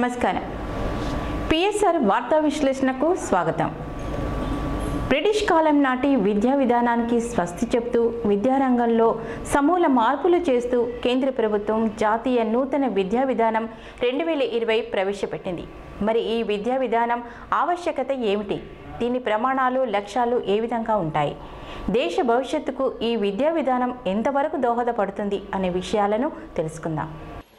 నమస్కారం. పిఎస్ఆర్ వార్తా విశ్లేషణకు స్వాగతం. బ్రిటిష్ కాలం నాటి విద్యా విధానానికి స్వస్తి చెప్తూ విద్యారంగంలో సమూల మార్పులు చేస్తూ కేంద్ర ప్రభుత్వం జాతీయ నూతన విద్యా విధానం 2020 ప్రవేశపెట్టింది. మరి ఈ విద్యా విధానం ఆవశ్యకత ఏమిటి? దీని ప్రమాణాలు, లక్ష్యాలు ఏ విధంగా ఉంటాయి? దేశ భవిష్యత్తుకు ఈ విద్యా విధానం ఎంతవరకు దోహదపడుతుంది అనే విషయాలను తెలుసుకుందాం.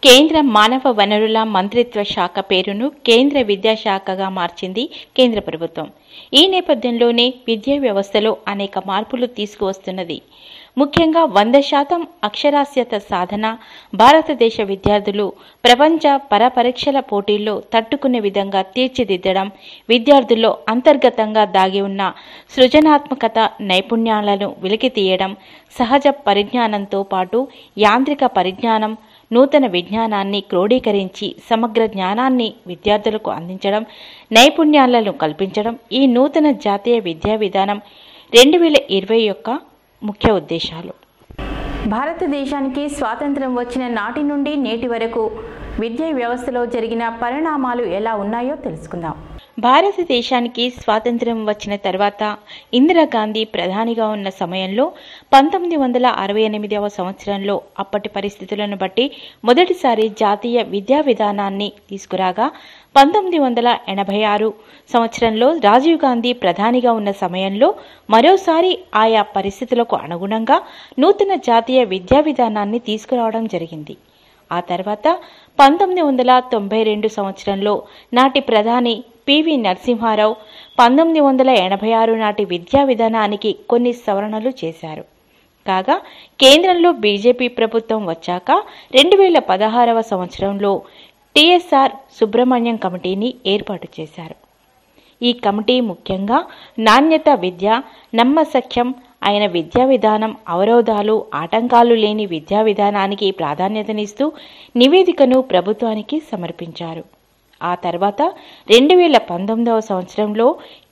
కేంద్ర మానవ వనరుల మంత్రిత్వ శాఖ పేరును కేంద్ర విద్యాశాఖగా మార్చింది కేంద్ర ప్రభుత్వం. ఈ నేపథ్యంలోనే విద్యా వ్యవస్థలో అనేక మార్పులు తీసుకువస్తున్నది. ముఖ్యంగా 100% అక్షరాస్యత సాధన, భారతదేశ విద్యార్థులు ప్రపంచ పరీక్షల పోటీల్లో తట్టుకునే విధంగా తీర్చిదిద్దడం, విద్యార్థుల్లో అంతర్గతంగా దాగి ఉన్న సృజనాత్మకత నైపుణ్యాలను వెలికితీయడం, సహజ పరిజ్ఞానంతో పాటు యాంత్రిక పరిజ్ఞానం, నూతన విజ్ఞానాన్ని క్రోడీకరించి సమగ్ర జ్ఞానాన్ని విద్యార్థులకు అందించడం, నైపుణ్యాలను కల్పించడం ఈ నూతన జాతీయ విద్యా విధానం 2020 యొక్క ముఖ్య ఉద్దేశాలు. భారతదేశానికి స్వాతంత్ర్యం వచ్చిన నాటి నుండి నేటి వరకు విద్యా వ్యవస్థలో జరిగిన పరిణామాలు ఎలా ఉన్నాయో తెలుసుకుందాం. భారతదేశానికి స్వాతంత్ర్యం వచ్చిన తర్వాత ఇందిరాగాంధీ ప్రధానిగా ఉన్న సమయంలో 1968వ సంవత్సరంలో అప్పటి పరిస్థితులను బట్టి మొదటిసారి జాతీయ విద్యా విధానాన్ని తీసుకురాగా, 1986 సంవత్సరంలో రాజీవ్ గాంధీ ప్రధానిగా ఉన్న సమయంలో మరోసారి ఆయా పరిస్థితులకు అనుగుణంగా నూతన జాతీయ విద్యా విధానాన్ని తీసుకురావడం జరిగింది. ఆ తర్వాత 1992 సంవత్సరంలో నాటి ప్రధాని పివి నరసింహారావు 1986 నాటి విద్యా విధానానికి కొన్ని సవరణలు చేశారు. కాగా కేంద్రంలో బీజేపీ ప్రభుత్వం వచ్చాక 2016వ సంవత్సరంలో టిఎస్ఆర్ సుబ్రహ్మణ్యం కమిటీని ఏర్పాటు చేశారు. ఈ కమిటీ ముఖ్యంగా నాణ్యత విద్య, నమ్మశక్యం అయిన విద్యా విధానం, అవరోధాలు, ఆటంకాలు లేని విద్యా విధానానికి ప్రాధాన్యతనిస్తూ నివేదికను ప్రభుత్వానికి సమర్పించారు. ఆ తర్వాత 2019వ సంవత్సరంలో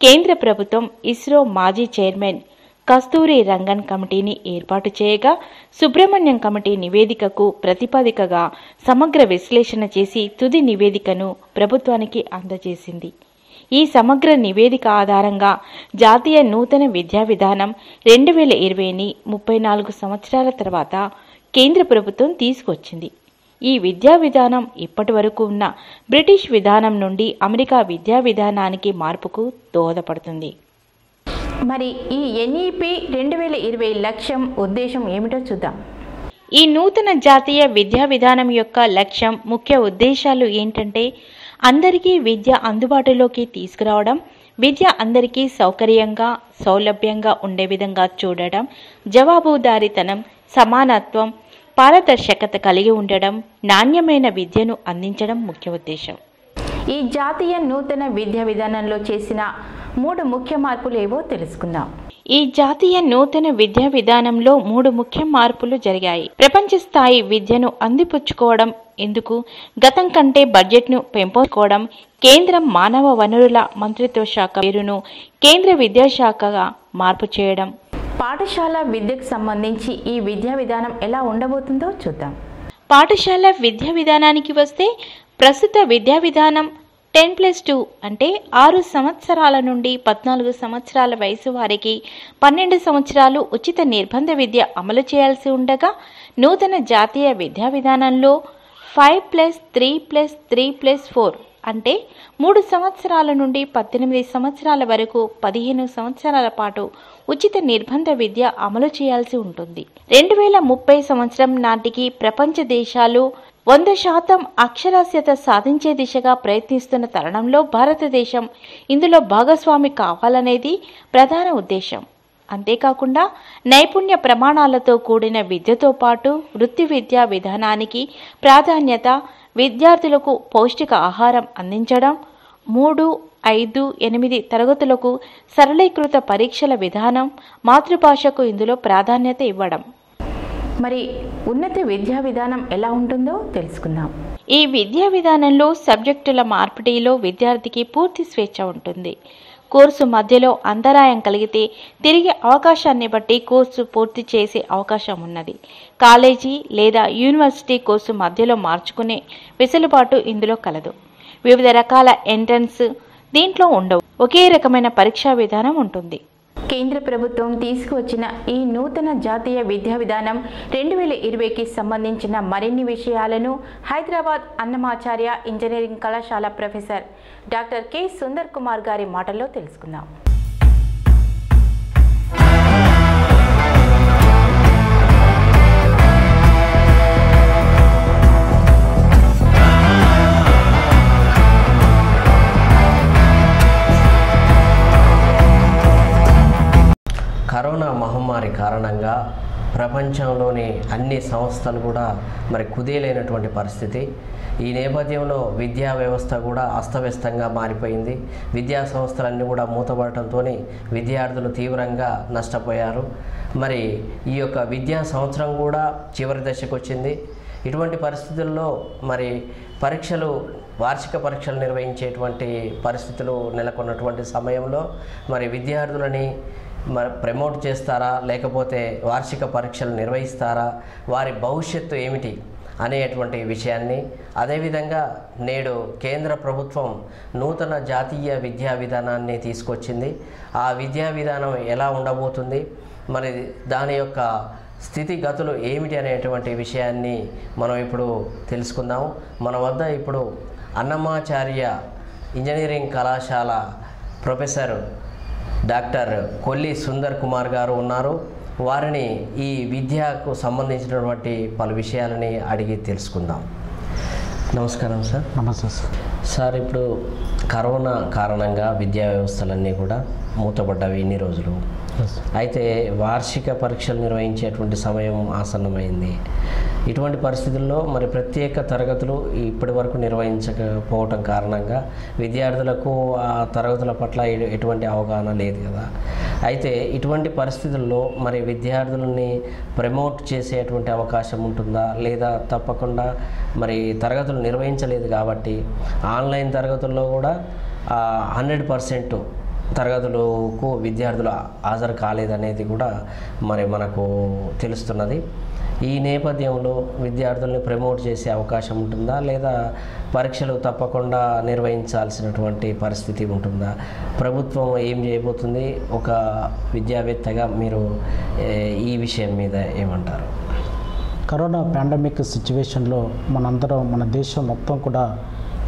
కేంద్ర ప్రభుత్వం ఇస్రో మాజీ చైర్మన్ కస్తూరి రంగన్ కమిటీని ఏర్పాటు చేయగా, సుబ్రహ్మణ్యం కమిటీ నివేదికకు ప్రతిపాదికగా సమగ్ర విశ్లేషణ చేసి తుది నివేదికను ప్రభుత్వానికి అందజేసింది. ఈ సమగ్ర నివేదిక ఆధారంగా జాతీయ నూతన విద్యా విధానం 2020ని 34 సంవత్సరాల తర్వాత కేంద్ర ప్రభుత్వం తీసుకొచ్చింది. ఈ విద్యా విధానం ఇప్పటి వరకు ఉన్న బ్రిటిష్ విధానం నుండి అమెరికా విద్యా విధానానికి మార్పుకు దోహదపడుతుంది. మరి ఈ ఎన్ఈపీ 2020 లక్ష్యం, ఉద్దేశం ఏమిటో చూద్దాం. ఈ నూతన జాతీయ విద్యా విధానం యొక్క లక్ష్యం, ముఖ్య ఉద్దేశాలు ఏంటంటే, అందరికీ విద్య అందుబాటులోకి తీసుకురావడం, విద్య అందరికీ సౌకర్యంగా, సౌలభ్యంగా ఉండే విధంగా చూడడం, జవాబుదారీతనం, సమానత్వం, పారదర్శకత కలిగి ఉండడం, నాణ్యమైన విద్యను అందించడం ముఖ్య ఉద్దేశం. ఈ జాతీయ నూతన విద్యా విధానంలో చేసిన 3 ముఖ్య మార్పులు ఏవో తెలుసుకుందాం. ఈ జాతీయ నూతన విద్యా విధానంలో 3 ముఖ్య మార్పులు జరిగాయి. ప్రపంచ స్థాయి విద్యను అందిపుచ్చుకోవడం ఎందుకు, గతం కంటే బడ్జెట్ను పెంపుకోవడం, కేంద్ర మానవ వనరుల మంత్రిత్వ శాఖ పేరును కేంద్ర విద్యాశాఖగా మార్పు చేయడం. పాఠశాల విద్యకు సంబంధించి ఈ విద్యా విధానం ఎలా ఉండబోతుందో చూద్దాం. పాఠశాల విద్యా విధానానికి వస్తే, ప్రస్తుత విద్యా విధానం 10+2 అంటే 6 సంవత్సరాల నుండి 14 సంవత్సరాల వయసు వారికి 12 సంవత్సరాలు ఉచిత నిర్బంధ విద్య అమలు చేయాల్సి ఉండగా, నూతన జాతీయ విద్యా విధానంలో 5+3+3+4 అంటే 3 సంవత్సరాల నుండి 18 సంవత్సరాల వరకు 15 సంవత్సరాల పాటు ఉచిత నిర్బంధ విద్య అమలు చేయాల్సి ఉంటుంది. 2030 సంవత్సరం నాటికి ప్రపంచ దేశాలు 100% అక్షరాస్యత సాధించే దిశగా ప్రయత్నిస్తున్న తరుణంలో భారతదేశం ఇందులో భాగస్వామి కావాలనేది ప్రధాన ఉద్దేశం. అంతేకాకుండా నైపుణ్య ప్రమాణాలతో కూడిన విద్యతో పాటు వృత్తి విద్యా విధానానికి ప్రాధాన్యత, విద్యార్థులకు పౌష్టిక ఆహారం అందించడం, 3, 5, 8 తరగతులకు సరళీకృత పరీక్షల విధానం, మాతృభాషకు ఇందులో ప్రాధాన్యత ఇవ్వడం. మరి ఉన్నత విద్యా విధానం ఎలా ఉంటుందో తెలుసుకుందాం. ఈ విద్యా విధానంలో సబ్జెక్టుల మార్పిడిలో విద్యార్థికి పూర్తి స్వేచ్ఛ ఉంటుంది. కోర్సు మధ్యలో అంతరాయం కలిగితే తిరిగి అవకాశాన్ని బట్టి కోర్సు పూర్తి చేసే అవకాశం ఉన్నది. కాలేజీ లేదా యూనివర్సిటీ కోర్సు మధ్యలో మార్చుకునే వెసులుబాటు ఇందులో కలదు. వివిధ రకాల ఎంట్రన్స్ దీంట్లో ఉండవు. ఒకే రకమైన పరీక్షా విధానం ఉంటుంది. కేంద్ర ప్రభుత్వం తీసుకువచ్చిన ఈ నూతన జాతీయ విద్యా విధానం 2020కి సంబంధించిన మరిన్ని విషయాలను హైదరాబాద్ అన్నమాచార్య ఇంజనీరింగ్ కళాశాల professor doctor K Sundar Kumar గారి మాటల్లో తెలుసుకుందాం. కరోనా మహమ్మారి కారణంగా ప్రపంచంలోని అన్ని సంస్థలు కూడా కుదేలైనటువంటి పరిస్థితి. ఈ నేపథ్యంలో విద్యా వ్యవస్థ కూడా అస్తవ్యస్తంగా మారిపోయింది. విద్యా సంస్థలన్నీ కూడా మూతపడటంతో విద్యార్థులు తీవ్రంగా నష్టపోయారు. ఈ యొక్క విద్యా సంవత్సరం కూడా చివరి దశకు వచ్చింది. ఇటువంటి పరిస్థితుల్లో వార్షిక పరీక్షలు నిర్వహించేటువంటి పరిస్థితులు నెలకొన్నటువంటి సమయంలో విద్యార్థులని ప్రమోట్ చేస్తారా, లేకపోతే వార్షిక పరీక్షలు నిర్వహిస్తారా, వారి భవిష్యత్తు ఏమిటి అనేటువంటి విషయాన్ని, అదేవిధంగా నేడు కేంద్ర ప్రభుత్వం నూతన జాతీయ విద్యా విధానాన్ని తీసుకొచ్చింది. ఆ విద్యా విధానం ఎలా ఉండబోతుంది, దాని యొక్క స్థితిగతులు ఏమిటి అనేటువంటి విషయాన్ని మనం ఇప్పుడు తెలుసుకుందాము. మన వద్ద ఇప్పుడు అన్నమాచార్య ఇంజనీరింగ్ కళాశాల ప్రొఫెసర్ డాక్టర్ కొల్లి సుందర్ కుమార్ గారు ఉన్నారు. వారిని ఈ విద్యకు సంబంధించినటువంటి పలు విషయాలని అడిగి తెలుసుకుందాం. నమస్కారం సార్. నమస్తే సార్. ఇప్పుడు కరోనా కారణంగా విద్యా వ్యవస్థలన్నీ కూడా మూతపడ్డవి ఇన్ని రోజులు. అయితే వార్షిక పరీక్షలు నిర్వహించేటువంటి సమయం ఆసన్నమైంది. ఇటువంటి పరిస్థితుల్లో ప్రత్యేక తరగతులు ఇప్పటి వరకు నిర్వహించకపోవటం కారణంగా విద్యార్థులకు ఆ తరగతుల పట్ల ఎటువంటి అవగాహన లేదు కదా. అయితే ఇటువంటి పరిస్థితుల్లో విద్యార్థులని ప్రమోట్ చేసేటువంటి అవకాశం ఉంటుందా, లేదా తప్పకుండా తరగతులు నిర్వహించలేదు కాబట్టి ఆన్లైన్ తరగతుల్లో కూడా 100% తరగతులకు విద్యార్థులు హాజరు కాలేదనేది కూడా మనకు తెలుస్తున్నది. ఈ నేపథ్యంలో విద్యార్థుల్ని ప్రమోట్ చేసే అవకాశం ఉంటుందా, లేదా పరీక్షలు తప్పకుండా నిర్వహించాల్సినటువంటి పరిస్థితి ఉంటుందా? ప్రభుత్వం ఏం చేయబోతుంది? ఒక విద్యావేత్తగా మీరు ఈ విషయం మీద ఏమంటారు? కరోనా పాండమిక్ సిచ్యువేషన్లో మన దేశం మొత్తం కూడా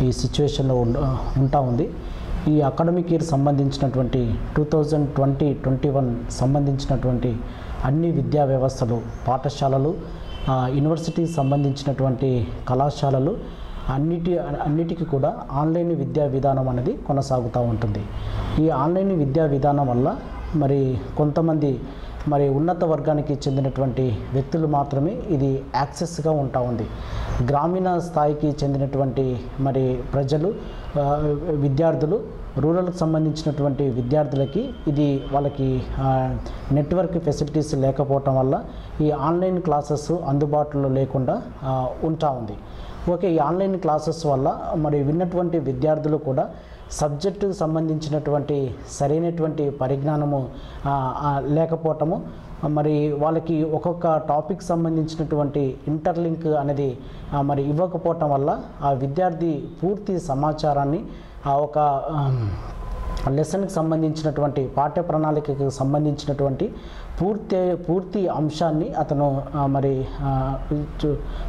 ఈ సిచ్యువేషన్లో ఉంటా ఉంది. ఈ అకాడమిక్ ఇయర్ సంబంధించినటువంటి 2020-21 సంబంధించినటువంటి అన్ని విద్యా వ్యవస్థలు, పాఠశాలలు, యూనివర్సిటీకి సంబంధించినటువంటి కళాశాలలు అన్నిటికీ కూడా ఆన్లైన్ విద్యా విధానం అనేది కొనసాగుతూ ఉంటుంది. ఈ ఆన్లైన్ విద్యా విధానం వల్ల కొంతమంది ఉన్నత వర్గానికి చెందినటువంటి వ్యక్తులు మాత్రమే ఇది యాక్సెస్గా ఉంటా ఉంది. గ్రామీణ స్థాయికి చెందినటువంటి ప్రజలు, విద్యార్థులు, రూరల్కి సంబంధించినటువంటి విద్యార్థులకి వాళ్ళకి నెట్వర్క్ ఫెసిలిటీస్ లేకపోవటం వల్ల ఈ ఆన్లైన్ క్లాసెస్ అందుబాటులో లేకుండా ఉంటా ఉంది. ఈ ఆన్లైన్ క్లాసెస్ వల్ల విన్నటువంటి విద్యార్థులు కూడా సబ్జెక్టుకు సంబంధించినటువంటి సరైనటువంటి పరిజ్ఞానము లేకపోవటము, వాళ్ళకి ఒక్కొక్క టాపిక్ సంబంధించినటువంటి ఇంటర్లింక్ అనేది ఇవ్వకపోవటం వల్ల ఆ విద్యార్థి పూర్తి సమాచారాన్ని ఒక లెసన్కి సంబంధించినటువంటి పాఠ్య ప్రణాళికకు సంబంధించినటువంటి పూర్తి అంశాన్ని అతను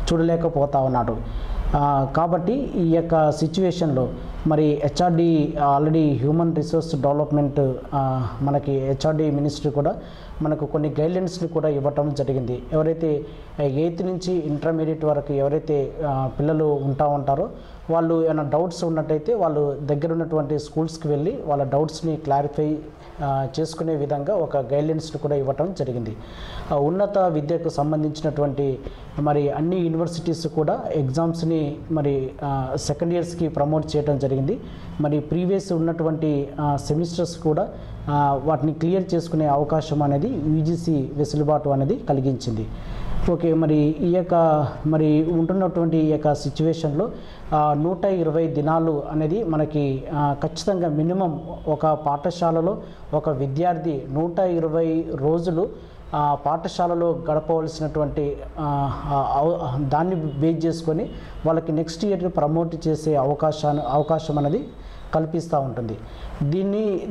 చూడలేకపోతా ఉన్నాడు. కాబట్టి ఈ యొక్క సిచ్యువేషన్లో HRD already human resource development మనకి హెచ్ఆర్డి మినిస్ట్రీ కూడా మనకు కొన్ని గైడ్లైన్స్ని కూడా ఇవ్వటం జరిగింది. ఎవరైతే 8th నుంచి ఇంటర్మీడియట్ వరకు ఎవరైతే పిల్లలు ఉంటారో వాళ్ళు ఏమైనా డౌట్స్ ఉన్నట్టయితే వాళ్ళు దగ్గర ఉన్నటువంటి స్కూల్స్కి వెళ్ళి వాళ్ళ డౌట్స్ని క్లారిఫై చేసుకునే విధంగా ఒక గైడ్లైన్స్ని కూడా ఇవ్వటం జరిగింది. ఉన్నత విద్యకు సంబంధించినటువంటి అన్ని యూనివర్సిటీస్ కూడా ఎగ్జామ్స్ని సెకండ్ ఇయర్స్కి ప్రమోట్ చేయడం జరిగింది. ప్రీవియస్ ఉన్నటువంటి సెమిస్టర్స్ కూడా వాటిని క్లియర్ చేసుకునే అవకాశం అనేది యూజీసీ వెసులుబాటు అనేది కలిగించింది. ఈ యొక్క ఉంటున్నటువంటి ఈ యొక్క సిచ్యువేషన్లో 120 దినాలు అనేది మనకి ఖచ్చితంగా మినిమం ఒక పాఠశాలలో ఒక విద్యార్థి 120 రోజులు పాఠశాలలో గడపవలసినటువంటి దాన్ని బేస్ చేసుకొని వాళ్ళకి నెక్స్ట్ ఇయర్ ప్రమోట్ చేసే అవకాశం అనేది కల్పిస్తూ ఉంటుంది.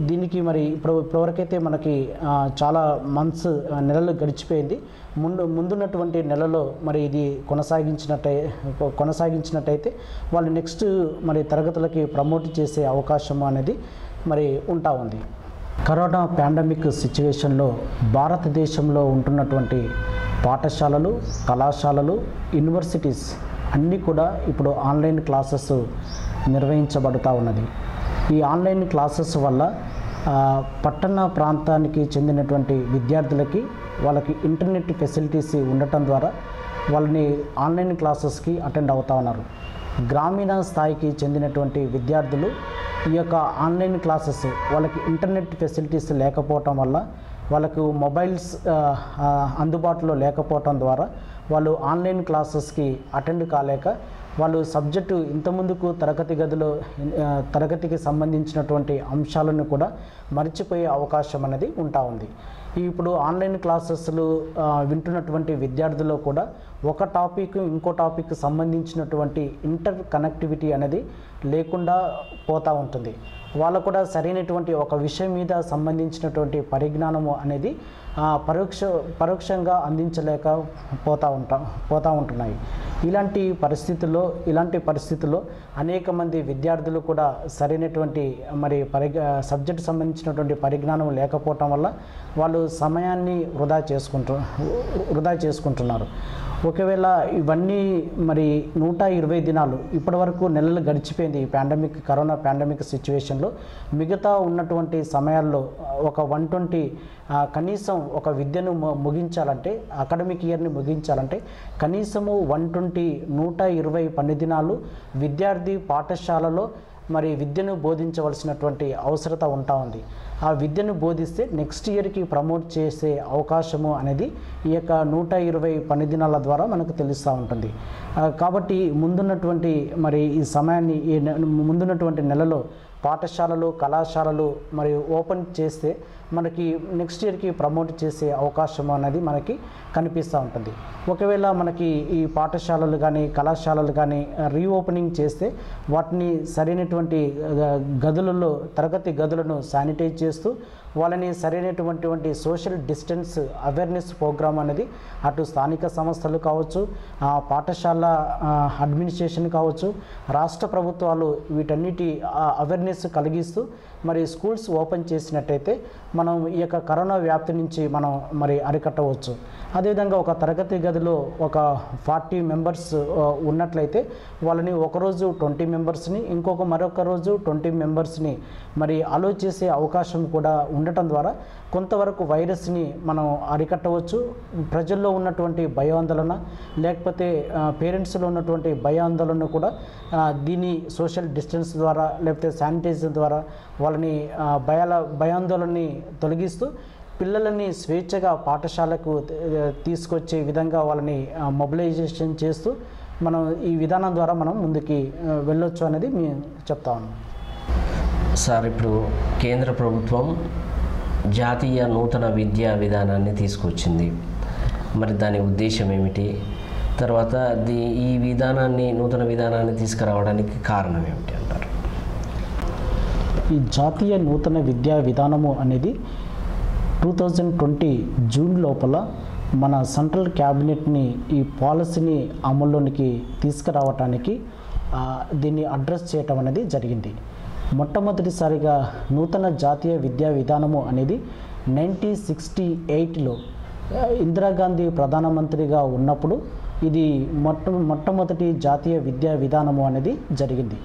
దీనికి మరి ఇప్పటివరకైతే మనకి చాలా నెలలు గడిచిపోయింది. ముందున్నటువంటి నెలలో మరి ఇది కొనసాగించినట్టయితే వాళ్ళు నెక్స్ట్ మరి తరగతులకి ప్రమోట్ చేసే అవకాశం అనేది మరి ఉంటా ఉంది. కరోనా పాండమిక్ సిచ్యువేషన్లో భారతదేశంలో ఉంటున్నటువంటి పాఠశాలలు, కళాశాలలు, యూనివర్సిటీస్ అన్నీ కూడా ఇప్పుడు ఆన్లైన్ క్లాసెస్ నిర్వహించబడుతూ ఉన్నది. ఈ ఆన్లైన్ క్లాసెస్ వల్ల పట్టణ ప్రాంతానికి చెందినటువంటి విద్యార్థులకి వాళ్ళకి ఇంటర్నెట్ ఫెసిలిటీస్ ఉండటం ద్వారా వాళ్ళని ఆన్లైన్ క్లాసెస్కి అటెండ్ అవుతూ ఉన్నారు. గ్రామీణ స్థాయికి చెందినటువంటి విద్యార్థులు ఈ యొక్క ఆన్లైన్ క్లాసెస్ వాళ్ళకి ఇంటర్నెట్ ఫెసిలిటీస్ లేకపోవటం వల్ల, వాళ్ళకు మొబైల్స్ అందుబాటులో లేకపోవటం ద్వారా వాళ్ళు ఆన్లైన్ క్లాసెస్కి అటెండ్ కాలేక వాళ్ళు సబ్జెక్టు ఇంతకుముందుకు తరగతికి సంబంధించినటువంటి అంశాలను కూడా మర్చిపోయే అవకాశం అనేది ఉంటా ఉంది. ఇప్పుడు ఆన్లైన్ క్లాసెస్లు వింటున్నటువంటి విద్యార్థుల్లో కూడా ఒక టాపిక్ ఇంకో టాపిక్ సంబంధించినటువంటి ఇంటర్ కనెక్టివిటీ అనేది లేకుండా పోతూ ఉంటుంది. వాళ్ళు కూడా సరైనటువంటి ఒక విషయం మీద సంబంధించినటువంటి పరిజ్ఞానము అనేది పరోక్షంగా అందించలేక పోతూ ఉంటున్నాయి. ఇలాంటి పరిస్థితుల్లో అనేక మంది విద్యార్థులు కూడా సరైనటువంటి మరి సబ్జెక్టు సంబంధించినటువంటి పరిజ్ఞానం లేకపోవటం వల్ల వాళ్ళు సమయాన్ని వృధా చేసుకుంటున్నారు. ఒకవేళ ఇవన్నీ మరి 120 దినాలు ఇప్పటివరకు నెలలు గడిచిపోయింది ఈ కరోనా పాండమిక్ సిచ్యువేషన్లో. మిగతా ఉన్నటువంటి సమయాల్లో ఒక 120 కనీసం ఒక విద్యను ముగించాలంటే, అకాడమిక్ ఇయర్ని ముగించాలంటే కనీసము 120 పని దినాలు విద్యార్థి పాఠశాలలో మరి విద్యను బోధించవలసినటువంటి అవసరత ఉంటా ఉంది. ఆ విద్యను బోధిస్తే నెక్స్ట్ ఇయర్కి ప్రమోట్ చేసే అవకాశము అనేది ఈ యొక్క 120 పని దినాల ద్వారా మనకు తెలుస్తూ ఉంటుంది. కాబట్టి ముందున్నటువంటి మరి ఈ సమయాన్ని ముందున్నటువంటి నెలలో పాఠశాలలు, కళాశాలలు మరి ఓపెన్ చేస్తే మనకి నెక్స్ట్ ఇయర్కి ప్రమోట్ చేసే అవకాశం అనేది మనకి కనిపిస్తూ ఉంటుంది. ఒకవేళ మనకి ఈ పాఠశాలలు కానీ కళాశాలలు కానీ రీఓపెనింగ్ చేస్తే వాటిని సరైనటువంటి తరగతి గదులను శానిటైజ్ చేస్తూ వాళ్ళని సరైనటువంటి సోషల్ డిస్టెన్స్ అవేర్నెస్ ప్రోగ్రామ్ అనేది అటు స్థానిక సంస్థలు కావచ్చు, పాఠశాల అడ్మినిస్ట్రేషన్ కావచ్చు, రాష్ట్ర ప్రభుత్వాలు వీటన్నిటి అవేర్నెస్ కలిగిస్తూ మరి స్కూల్స్ ఓపెన్ చేసినట్టయితే మనం ఈ యొక్క కరోనా వ్యాప్తి నుంచి మనం మరి అరికట్టవచ్చు. అదేవిధంగా ఒక తరగతి గదిలో ఒక 40 మెంబర్స్ ఉన్నట్లయితే వాళ్ళని ఒకరోజు 20 మెంబర్స్ని, మరొక రోజు 20 మెంబర్స్ని మరి అలో చేసే అవకాశం కూడా ఉండటం ద్వారా కొంతవరకు వైరస్ని మనం అరికట్టవచ్చు. ప్రజల్లో ఉన్నటువంటి భయాందోళన లేకపోతే పేరెంట్స్లో ఉన్నటువంటి భయాందోళన కూడా దీని సోషల్ డిస్టెన్స్ ద్వారా లేకపోతే శానిటైజర్ ద్వారా వాళ్ళని భయాందోళనని తొలగిస్తూ పిల్లలని స్వేచ్ఛగా పాఠశాలకు తీసుకొచ్చే విధంగా వాళ్ళని మొబిలైజేషన్ చేస్తూ మనం ఈ విధానం ద్వారా మనం ముందుకి వెళ్ళొచ్చు అనేది మేము చెప్తా ఉన్నాం. సార్, ఇప్పుడు కేంద్ర ప్రభుత్వం జాతీయ నూతన విద్యా విధానాన్ని తీసుకొచ్చింది. మరి దాని ఉద్దేశం ఏమిటి? తర్వాత ఈ నూతన విధానాన్ని తీసుకురావడానికి కారణం ఏమిటి అంటారు? ఈ జాతీయ నూతన విద్యా విధానము అనేది 2020 జూన్ లోపల మన సెంట్రల్ క్యాబినెట్ని ఈ పాలసీని అమల్లోనికి తీసుకురావటానికి దీన్ని అడ్రస్ చేయటం అనేది జరిగింది. మొట్టమొదటిసారిగా నూతన జాతీయ విద్యా విధానము అనేది 1968లో ఇందిరాగాంధీ ప్రధానమంత్రిగా ఉన్నప్పుడు ఇది మొట్టమొదటి జాతీయ విద్యా విధానము అనేది జరిగింది.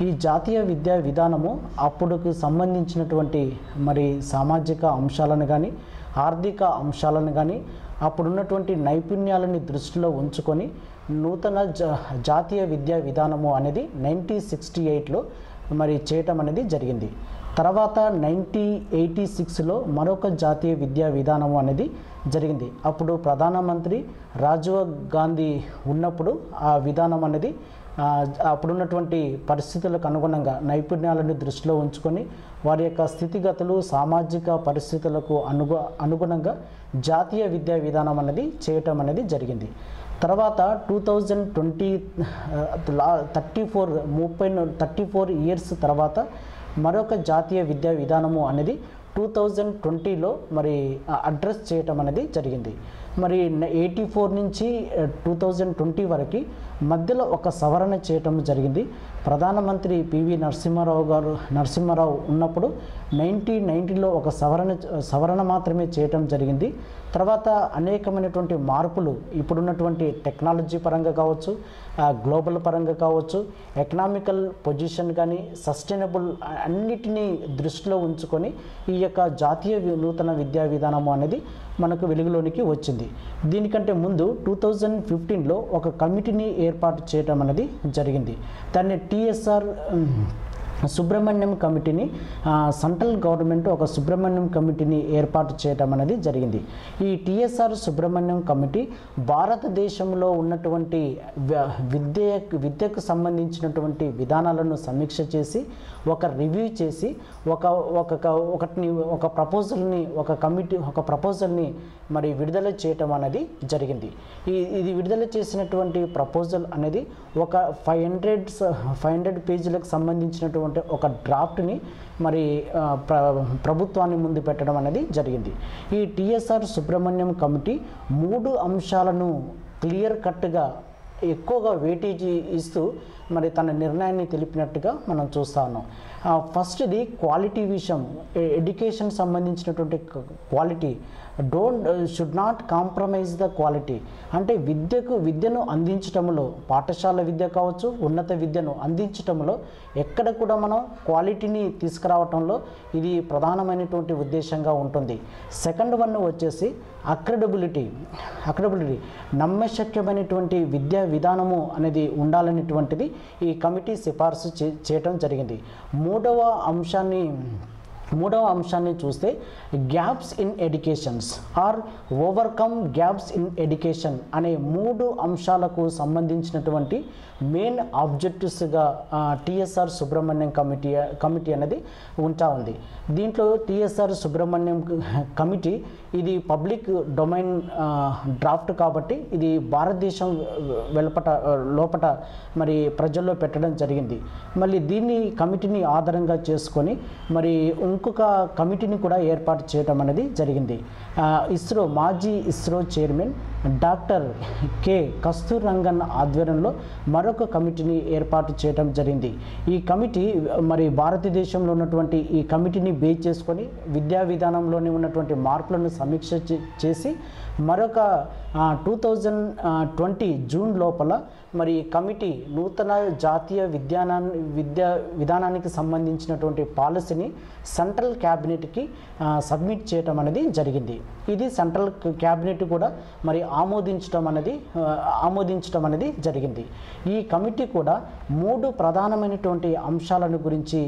ఈ జాతీయ విద్యా విధానము అప్పుడుకు సంబంధించినటువంటి మరి సామాజిక అంశాలను కానీ ఆర్థిక అంశాలను కానీ అప్పుడున్నటువంటి నైపుణ్యాలని దృష్టిలో ఉంచుకొని నూతన జాతీయ విద్యా విధానము అనేది 1968లో మరి చేయటం అనేది జరిగింది. తర్వాత 1986లో మరొక జాతీయ విద్యా విధానము అనేది జరిగింది. అప్పుడు ప్రధానమంత్రి రాజీవ్ గాంధీ ఉన్నప్పుడు ఆ విధానం అనేది అప్పుడున్నటువంటి పరిస్థితులకు అనుగుణంగా నైపుణ్యాలను దృష్టిలో ఉంచుకొని వారి యొక్క స్థితిగతులు సామాజిక పరిస్థితులకు అనుగుణంగా జాతీయ విద్యా విధానం అనేది చేయటం అనేది జరిగింది. తర్వాత 2020 34 ఇయర్స్ తర్వాత మరొక జాతీయ విద్యా విధానము అనేది 2020లో మరి అడ్రస్ చేయటం అనేది జరిగింది. మరి 84 నుంచి 2020 వరకు మధ్యలో ఒక సవరణ చేయటం జరిగింది. ప్రధానమంత్రి పివి నరసింహారావు ఉన్నప్పుడు 1990లో ఒక సవరణ మాత్రమే చేయటం జరిగింది. తర్వాత అనేకమైనటువంటి మార్పులు ఇప్పుడున్నటువంటి టెక్నాలజీ పరంగా కావచ్చు, గ్లోబల్ పరంగా కావచ్చు, ఎకనామికల్ పొజిషన్ కానీ సస్టైనబుల్ అన్నిటినీ దృష్టిలో ఉంచుకొని ఈ యొక్క జాతీయ నూతన విద్యా విధానము అనేది మనకు వెలుగులోనికి వచ్చింది. దీనికంటే ముందు 2015లో ఒక కమిటీని ఏర్పాటు చేయడం అనేది జరిగింది. దాన్ని టిఎస్ఆర్ సుబ్రహ్మణ్యం కమిటీని సెంట్రల్ గవర్నమెంట్ ఒక సుబ్రహ్మణ్యం కమిటీని ఏర్పాటు చేయడం అనేది జరిగింది. ఈ టిఎస్ఆర్ సుబ్రహ్మణ్యం కమిటీ భారతదేశంలో ఉన్నటువంటి విద్యకు సంబంధించినటువంటి విధానాలను సమీక్ష చేసి ఒక రివ్యూ చేసి ఒక ప్రపోజల్ని మరి విడుదల చేయటం అనేది జరిగింది. ఇది విడుదల చేసినటువంటి ప్రపోజల్ అనేది ఒక 500 పేజీలకు సంబంధించినటువంటి ఒక డ్రాఫ్ట్ని మరి ప్రభుత్వాన్ని ముందు పెట్టడం అనేది జరిగింది. ఈ టిఎస్ఆర్ సుబ్రహ్మణ్యం కమిటీ 3 అంశాలను క్లియర్ కట్గా ఎక్కువగా వెయిటేజీ ఇస్తూ మరి తన నిర్ణయాన్ని తెలిపినట్టుగా మనం చూస్తా ఉన్నాం. ఫస్ట్ది క్వాలిటీ విషయం, ఎడ్యుకేషన్ సంబంధించినటువంటి quality should not compromise the quality. అంటే విద్యను అందించటంలో, పాఠశాల విద్య కావచ్చు, ఉన్నత విద్యను అందించటంలో ఎక్కడ కూడా మనం క్వాలిటీని తీసుకురావటంలో ఇది ప్రధానమైనటువంటి ఉద్దేశంగా ఉంటుంది. సెకండ్ వన్ వచ్చేసి అక్రెడిబిలిటీ, నమ్మశక్యమైనటువంటి విద్యా విధానము అనేది ఉండాలనేటువంటిది ఈ కమిటీ సిఫార్సు చేయటం జరిగింది. మూడవ అంశాన్ని చూస్తే gaps in educations or overcome gaps in education అనే 3 అంశాలకు సంబంధించినటువంటి మెయిన్ ఆబ్జెక్టివ్స్గా టిఎస్ఆర్ సుబ్రహ్మణ్యం కమిటీ అనేది ఉంది. దీంట్లో టిఎస్ఆర్ సుబ్రహ్మణ్యం కమిటీ ఇది పబ్లిక్ డొమైన్ డ్రాఫ్ట్ కాబట్టి ఇది భారతదేశం లోపట మరి ప్రజల్లో పెట్టడం జరిగింది. మళ్ళీ కమిటీని ఆధారంగా చేసుకొని మరి ఇంకొక కమిటీని కూడా ఏర్పాటు చేయడం అనేది జరిగింది. మాజీ ISRO chairman doctor K Kasthur Rangan ఆధ్వర్యంలో మరొక కమిటీని ఏర్పాటు చేయడం జరిగింది. ఈ కమిటీ మరి భారతదేశంలో ఉన్నటువంటి ఈ కమిటీని బేస్ చేసుకొని విద్యా విధానంలోని ఉన్నటువంటి మార్పులను సమీక్ష చేసి మరొక 2020 జూన్ లోపల మరి కమిటీ నూతన జాతీయ విద్యా విధానానికి సంబంధించినటువంటి పాలసీని సెంట్రల్ క్యాబినెట్కి సబ్మిట్ చేయటం అనేది జరిగింది. ఇది సెంట్రల్ క్యాబినెట్ కూడా మరి ఆమోదించడం అనేది జరిగింది. ఈ కమిటీ కూడా 3 ప్రధానమైనటువంటి అంశాలను గురించి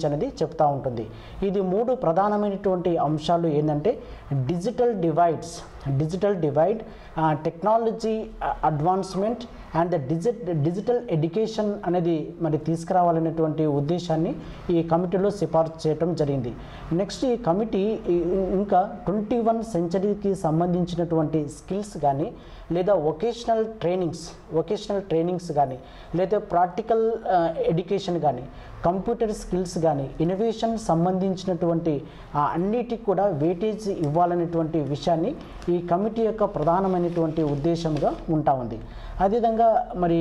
అనేది చెప్తా ఉంటుంది. ఇది 3 ప్రధానమైనటువంటి అంశాలు ఏంటంటే digital divide, technology advancement and digital education అనేది మరి తీసుకురావాలనేటువంటి ఉద్దేశాన్ని ఈ కమిటీలో సిఫార్సు చేయడం జరిగింది. నెక్స్ట్ ఈ కమిటీ ఇంకా 21వ సెంచరీకి సంబంధించినటువంటి స్కిల్స్ కానీ లేదా వొకేషనల్ ట్రైనింగ్స్ కానీ లేదా ప్రాక్టికల్ ఎడ్యుకేషన్ కానీ కంప్యూటర్ స్కిల్స్ కానీ ఇన్నోవేషన్ సంబంధించినటువంటి అన్నిటికి కూడా వెయిటేజ్ ఇవ్వాలనేటువంటి విషయాన్ని ఈ కమిటీ యొక్క ప్రధానమైనటువంటి ఉద్దేశంగా ఉంటా ఉంది. అదేవిధంగా మరి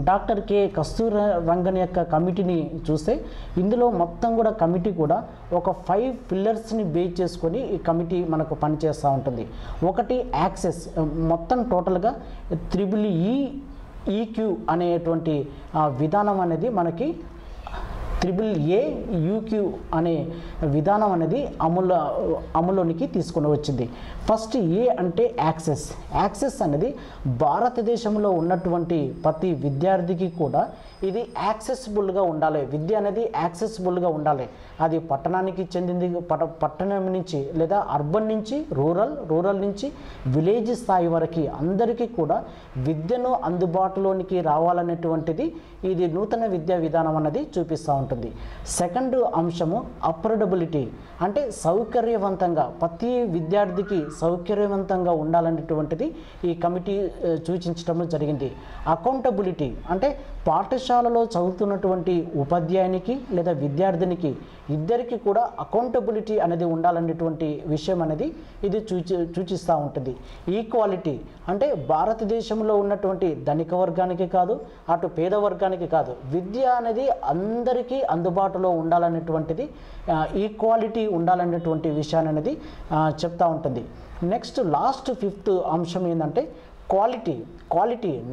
డాక్టర్ కె కస్తూర్ రంగన్ యొక్క కమిటీని చూస్తే ఇందులో మొత్తం కూడా కమిటీ కూడా ఒక 5 పిల్లర్స్ని బేస్ చేసుకొని ఈ కమిటీ మనకు పనిచేస్తూ ఉంటుంది. ఒకటి యాక్సెస్, మొత్తం టోటల్గా EEQ అనేటువంటి విధానం అనేది మనకి AAA UQ అనే విధానం అనేది అమలులోనికి తీసుకొని వచ్చింది. ఫస్ట్ ఏ అంటే యాక్సెస్ అనేది భారతదేశంలో ఉన్నటువంటి ప్రతి విద్యార్థికి కూడా ఇది యాక్సెసిబుల్గా ఉండాలి. విద్య అనేది యాక్సెసిబుల్గా ఉండాలి. అది పట్టణానికి చెందింది, పట్టణం నుంచి లేదా అర్బన్ నుంచి రూరల్ నుంచి విలేజ్ స్థాయి వరకు అందరికీ కూడా విద్యను అందుబాటులోనికి రావాలనేటువంటిది ఇది నూతన విద్యా విధానం అన్నది చూపిస్తూ ఉంటుంది. సెకండ్ అంశము అఫోర్డబిలిటీ, అంటే సౌకర్యవంతంగా ప్రతి విద్యార్థికి సౌకర్యవంతంగా ఉండాలనేటువంటిది ఈ కమిటీ సూచించడం జరిగింది. అకౌంటబిలిటీ, అంటే పాఠశాలలో చదువుతున్నటువంటి ఉపాధ్యాయునికి లేదా విద్యార్థినికి ఇద్దరికి కూడా అకౌంటబిలిటీ అనేది ఉండాలనేటువంటి విషయం అనేది ఇది సూచిస్తూ ఉంటుంది. ఈక్వాలిటీ, అంటే భారతదేశంలో ఉన్నటువంటి ధనిక వర్గానికి కాదు, అటు పేద వర్గానికి కాదు, విద్య అనేది అందరికీ అందుబాటులో ఉండాలనేటువంటిది, ఈక్వాలిటీ ఉండాలనేటువంటి విషయాన్ని అనేది చెప్తూ ఉంటుంది. నెక్స్ట్ లాస్ట్ ఫిఫ్త్ అంశం ఏంటంటే క్వాలిటీ,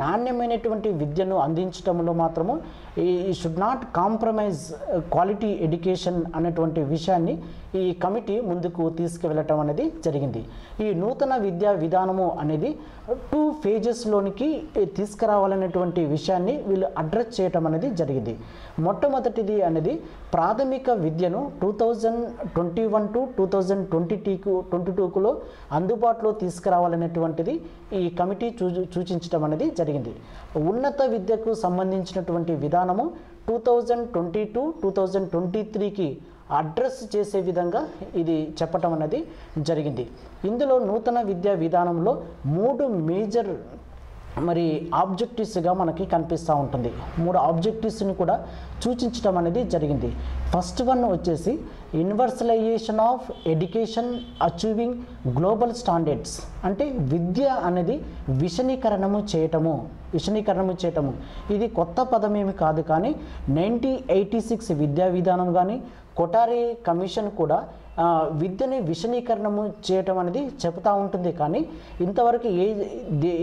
నాణ్యమైనటువంటి విద్యను అందించడంలో మాత్రము ఈ should not compromise quality education అనేటువంటి విషయాన్ని ఈ కమిటీ ముందుకు తీసుకువెళ్ళటం అనేది జరిగింది. ఈ నూతన విద్యా విధానము అనేది 2 ఫేజెస్లోనికి తీసుకురావాలనేటువంటి విషయాన్ని వీళ్ళు అడ్రస్ చేయటం అనేది జరిగింది. మొట్టమొదటిది అనేది ప్రాథమిక విద్యను 2021 to 2022లో అందుబాటులో తీసుకురావాలనేటువంటిది ఈ కమిటీ సూచించడం అనేది జరిగింది. ఉన్నత విద్యకు సంబంధించినటువంటి విధానము 2022 to 2023కి అడ్రస్ చేసే విధంగా ఇది చెప్పటం అనేది జరిగింది. ఇందులో నూతన విద్యా విధానంలో 3 మేజర్ ఆబ్జెక్టివ్స్గా మనకి కనిపిస్తూ ఉంటుంది. 3 ఆబ్జెక్టివ్స్ని కూడా సూచించడం అనేది జరిగింది. ఫస్ట్ వన్ వచ్చేసి universalisation of education achieving global standards, అంటే విద్య అనేది విషణీకరణము చేయటము. ఇది కొత్త పదమేమి కాదు, కానీ 1986 విద్యా విధానం కానీ కొఠారి కమిషన్ కూడా విద్యని విషణీకరణము చేయటం అనేది చెప్తూ ఉంటుంది. కానీ ఇంతవరకు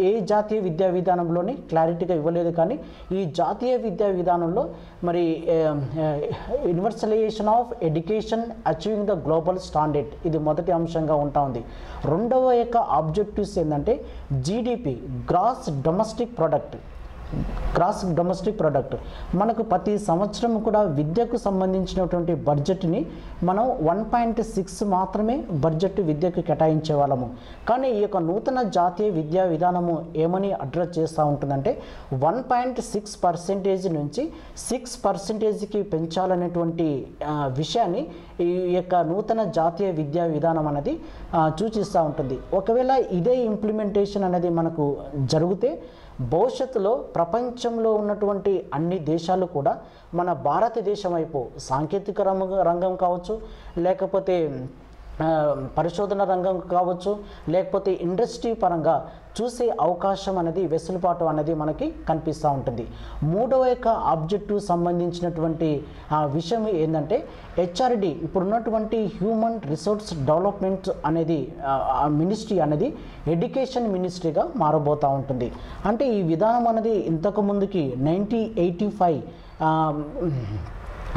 ఏ జాతీయ విద్యా విధానంలోని క్లారిటీగా ఇవ్వలేదు. కానీ ఈ జాతీయ విద్యా విధానంలో universalisation of education achieving the global standard ఇది మొదటి అంశంగా ఉంటా ఉంది. రెండవ ఆబ్జెక్టివ్స్ ఏంటంటే GDP, గ్రాస్ డొమెస్టిక్ ప్రొడక్ట్. మనకు ప్రతి సంవత్సరం కూడా విద్యకు సంబంధించినటువంటి బడ్జెట్ని మనం 1.6 మాత్రమే బడ్జెట్ విద్యకు కేటాయించే వాళ్ళము. కానీ ఈ యొక్క నూతన జాతీయ విద్యా విధానము ఏమని అడ్రస్ చేస్తూ ఉంటుందంటే 1.6% నుంచి 6%కి పెంచాలనేటువంటి విషయాన్ని ఈ యొక్క నూతన జాతీయ విద్యా విధానం అనేది సూచిస్తూ ఉంటుంది. ఒకవేళ ఇదే ఇంప్లిమెంటేషన్ అనేది మనకు జరిగితే భవిష్యత్తులో ప్రపంచంలో ఉన్నటువంటి అన్ని దేశాలు కూడా మన భారతదేశం వైపు సాంకేతిక రంగం కావచ్చు, లేకపోతే పరిశోధన రంగం కావచ్చు, లేకపోతే ఇండస్ట్రీ పరంగా చూసే అవకాశం అనేది వెసులుబాటు అనేది మనకి కనిపిస్తూ ఉంటుంది. మూడవ ఆబ్జెక్టివ్ సంబంధించినటువంటి విషయం ఏంటంటే HRD, ఇప్పుడున్నటువంటి హ్యూమన్ రిసోర్స్ డెవలప్మెంట్ అనేది మినిస్ట్రీ అనేది ఎడ్యుకేషన్ మినిస్ట్రీగా మారబోతూ ఉంటుంది. అంటే ఈ విధానం అనేది ఇంతకు ముందుకి 1985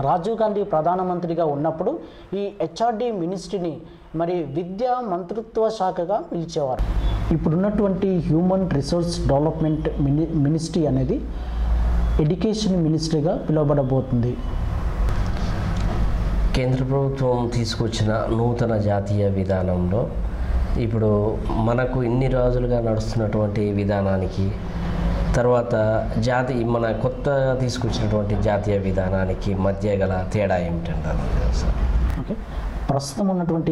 రాజీవ్ గాంధీ ప్రధానమంత్రిగా ఉన్నప్పుడు ఈ HRD మినిస్ట్రీని విద్యా మంత్రిత్వ శాఖగా పిలిచేవారు. ఇప్పుడున్నటువంటి హ్యూమన్ రిసోర్స్ డెవలప్మెంట్ మినిస్ట్రీ అనేది ఎడ్యుకేషన్ మినిస్ట్రీగా పిలువబడబోతుంది. కేంద్ర ప్రభుత్వం తీసుకొచ్చిన నూతన జాతీయ విధానంలో ఇప్పుడు మనకు ఇన్ని రోజులుగా నడుస్తున్నటువంటి విధానానికి తర్వాత మన కొత్తగా తీసుకొచ్చినటువంటి జాతీయ విధానానికి మధ్య గల తేడా ఏమిటంటారు? ఓకే, ప్రస్తుతం ఉన్నటువంటి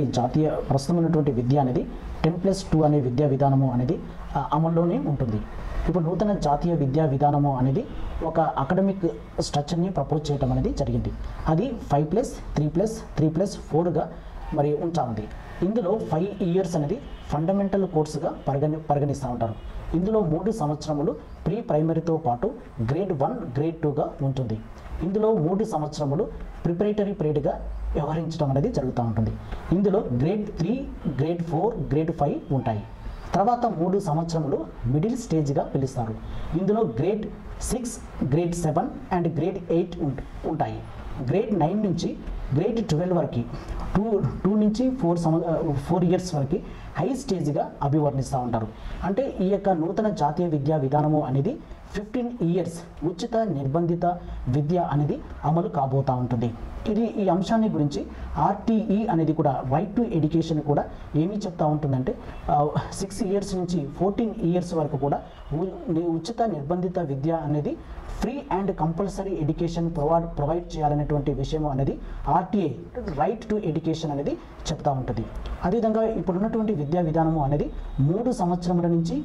విద్య అనేది 10+2 అనే విద్యా విధానము అనేది అమల్లోనే ఉంటుంది. ఇప్పుడు నూతన జాతీయ విద్యా విధానము అనేది ఒక అకాడమిక్ స్ట్రక్చర్ని ప్రపోజ్ చేయడం అనేది జరిగింది. అది 5+3+3+4గా ఉంటా ఉంది. ఇందులో 5 years అనేది ఫండమెంటల్ కోర్సుగా పరిగణిస్తూ ఉంటారు. ఇందులో 3 సంవత్సరములు ప్రీ ప్రైమరీతో పాటు గ్రేడ్ 1, గ్రేడ్ 2గా ఉంటుంది. ఇందులో 3 సంవత్సరములు ప్రిపరేటరీ పీరియడ్గా వ్యవహరించడం అనేది జరుగుతూ ఉంటుంది. ఇందులో గ్రేడ్ 3, గ్రేడ్ 4, గ్రేడ్ 5 ఉంటాయి. తర్వాత 3 సంవత్సరములు మిడిల్ స్టేజ్గా పిలుస్తారు. ఇందులో గ్రేడ్ 6, గ్రేడ్ 7 అండ్ గ్రేడ్ 8 ఉంటాయి. గ్రేడ్ 9 నుంచి గ్రేడ్ 12 వరకు 2 నుంచి 4 ఇయర్స్ వరకు హై స్టేజ్గా అభివర్ణిస్తూ ఉంటారు. అంటే ఈ యొక్క నూతన జాతీయ విద్యా విధానము అనేది 15 ఇయర్స్ ఉచిత నిర్బంధిత విద్య అనేది అమలు కాబోతూ ఉంటుంది. ఈ అంశాన్ని గురించి ఆర్టీఈ అనేది కూడా రైట్ టు ఎడ్యుకేషన్ కూడా ఏమి చెప్తా ఉంటుందంటే 6 ఇయర్స్ నుంచి 14 ఇయర్స్ వరకు కూడా ఉచిత నిర్బంధిత విద్య అనేది free and compulsory education provide చేయాలనేటువంటి విషయం అనేది ఆర్టీఐ రైట్ టు ఎడ్యుకేషన్ అనేది చెప్తా ఉంటుంది. అదేవిధంగా ఇప్పుడున్నటువంటి విద్యా విధానము అనేది 3 సంవత్సరముల నుంచి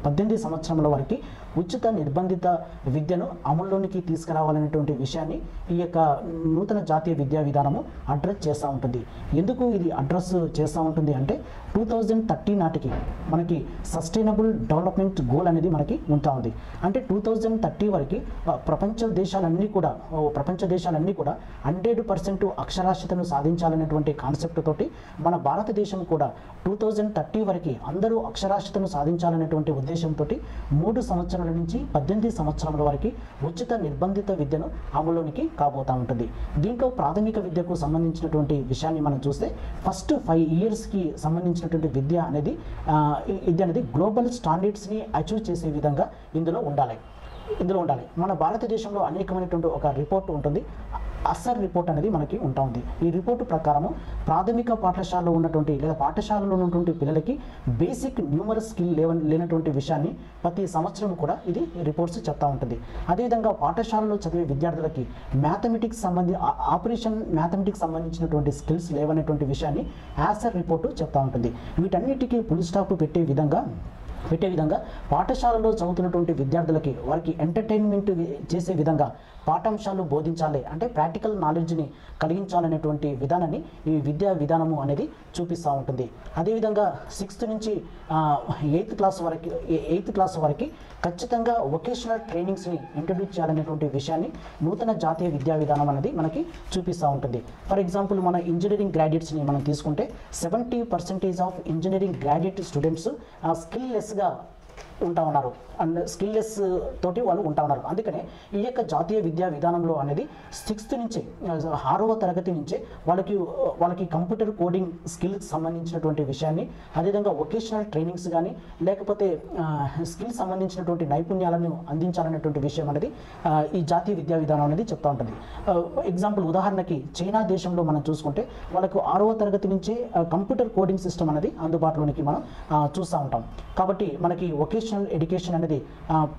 18 సంవత్సరముల వరకు ఉచిత నిర్బంధిత విద్యను అమల్లోనికి తీసుకురావాలనేటువంటి విషయాన్ని ఈ యొక్క నూతన జాతీయ విద్యా విధానము అడ్రస్ చేస్తూ ఉంటుంది. ఎందుకు ఇది అడ్రస్ చేస్తూ ఉంటుంది అంటే 2030 నాటికి మనకి సస్టైనబుల్ డెవలప్మెంట్ గోల్ అనేది మనకి ఉంటా ఉంది. అంటే 2030 వరకు ప్రపంచ దేశాలన్నీ కూడా 100% అక్షరాస్యతను సాధించాలనేటువంటి కాన్సెప్ట్ తోటి మన భారతదేశం కూడా 2030 వరకు అందరూ అక్షరాస్యతను సాధించాలనేటువంటి ఉద్దేశంతో 3 సంవత్సరాల నుంచి 18 సంవత్సరాల వరకు ఉచిత నిర్బంధిత విద్యను అమలులోనికి కాబోతా ఉంటుంది. దీంట్లో ప్రాథమిక విద్యకు సంబంధించినటువంటి విషయాన్ని మనం చూస్తే ఫస్ట్ 5 ఇయర్స్కి సంబంధించినటువంటి విద్య అనేది గ్లోబల్ స్టాండర్డ్స్ని అచీవ్ చేసే విధంగా ఇందులో ఉండాలి. మన భారతదేశంలో అనేకమైనటువంటి ఒక రిపోర్ట్ ఉంటుంది, అసర్ రిపోర్ట్ అనేది మనకి ఉంటుంది. ఈ రిపోర్టు ప్రకారము ప్రాథమిక పాఠశాలలో ఉన్నటువంటి లేదా పాఠశాలలో ఉన్నటువంటి పిల్లలకి బేసిక్ న్యూమరస్ స్కిల్ లేనటువంటి విషయాన్ని ప్రతి సంవత్సరం కూడా ఇది రిపోర్ట్స్ చెప్తా ఉంటుంది. అదేవిధంగా పాఠశాలలో చదివే విద్యార్థులకి ఆపరేషన్ మ్యాథమెటిక్స్ సంబంధించినటువంటి స్కిల్స్ లేవనేటువంటి విషయాన్ని అసర్ రిపోర్టు చెప్తా ఉంటుంది. వీటన్నిటికీ ఫుల్ స్టాప్ పెట్టే విధంగా పాఠశాలలో చదువుతున్నటువంటి విద్యార్థులకి వారికి ఎంటర్టైన్మెంట్ చేసే విధంగా పాఠాంశాలు బోధించాలి, అంటే ప్రాక్టికల్ నాలెడ్జ్ని కలిగించాలనేటువంటి విధానాన్ని ఈ విద్యా విధానము అనేది చూపిస్తూ ఉంటుంది. అదేవిధంగా 6th నుంచి 8th క్లాస్ వరకు ఖచ్చితంగా వొకేషనల్ ట్రైనింగ్స్ని ఇంట్రడ్యూస్ చేయాలనేటువంటి విషయాన్ని నూతన జాతీయ విద్యా విధానం అనేది మనకి చూపిస్తూ ఉంటుంది. ఫర్ ఎగ్జాంపుల్ మన ఇంజనీరింగ్ గ్రాడ్యుయేట్స్ని మనం తీసుకుంటే 70% ఆఫ్ ఇంజనీరింగ్ గ్రాడ్యుయేట్ స్టూడెంట్స్ స్కిల్లెస్గా ఉంటా ఉన్నారు అండ్ స్కిల్లెస్ తోటి వాళ్ళు ఉంటా ఉన్నారు. అందుకనే ఈ యొక్క జాతీయ విద్యా విధానంలో అనేది 6th నుంచి 6వ తరగతి నుంచే వాళ్ళకి కంప్యూటర్ కోడింగ్ స్కిల్స్ సంబంధించినటువంటి విషయాన్ని, అదేవిధంగా వొకేషనల్ ట్రైనింగ్స్ కానీ లేకపోతే స్కిల్స్ సంబంధించినటువంటి నైపుణ్యాలను అందించాలనేటువంటి విషయం అనేది ఈ జాతీయ విద్యా విధానం అనేది చెప్తా ఉంటుంది. ఎగ్జాంపుల్ ఉదాహరణకి చైనా దేశంలో మనం చూసుకుంటే వాళ్ళకు 6వ తరగతి నుంచే కంప్యూటర్ కోడింగ్ సిస్టమ్ అనేది అందుబాటులోనికి మనం చూస్తూ ఉంటాం. కాబట్టి మనకి వొకేషనల్ ఎడ్యుకేషన్ అనేది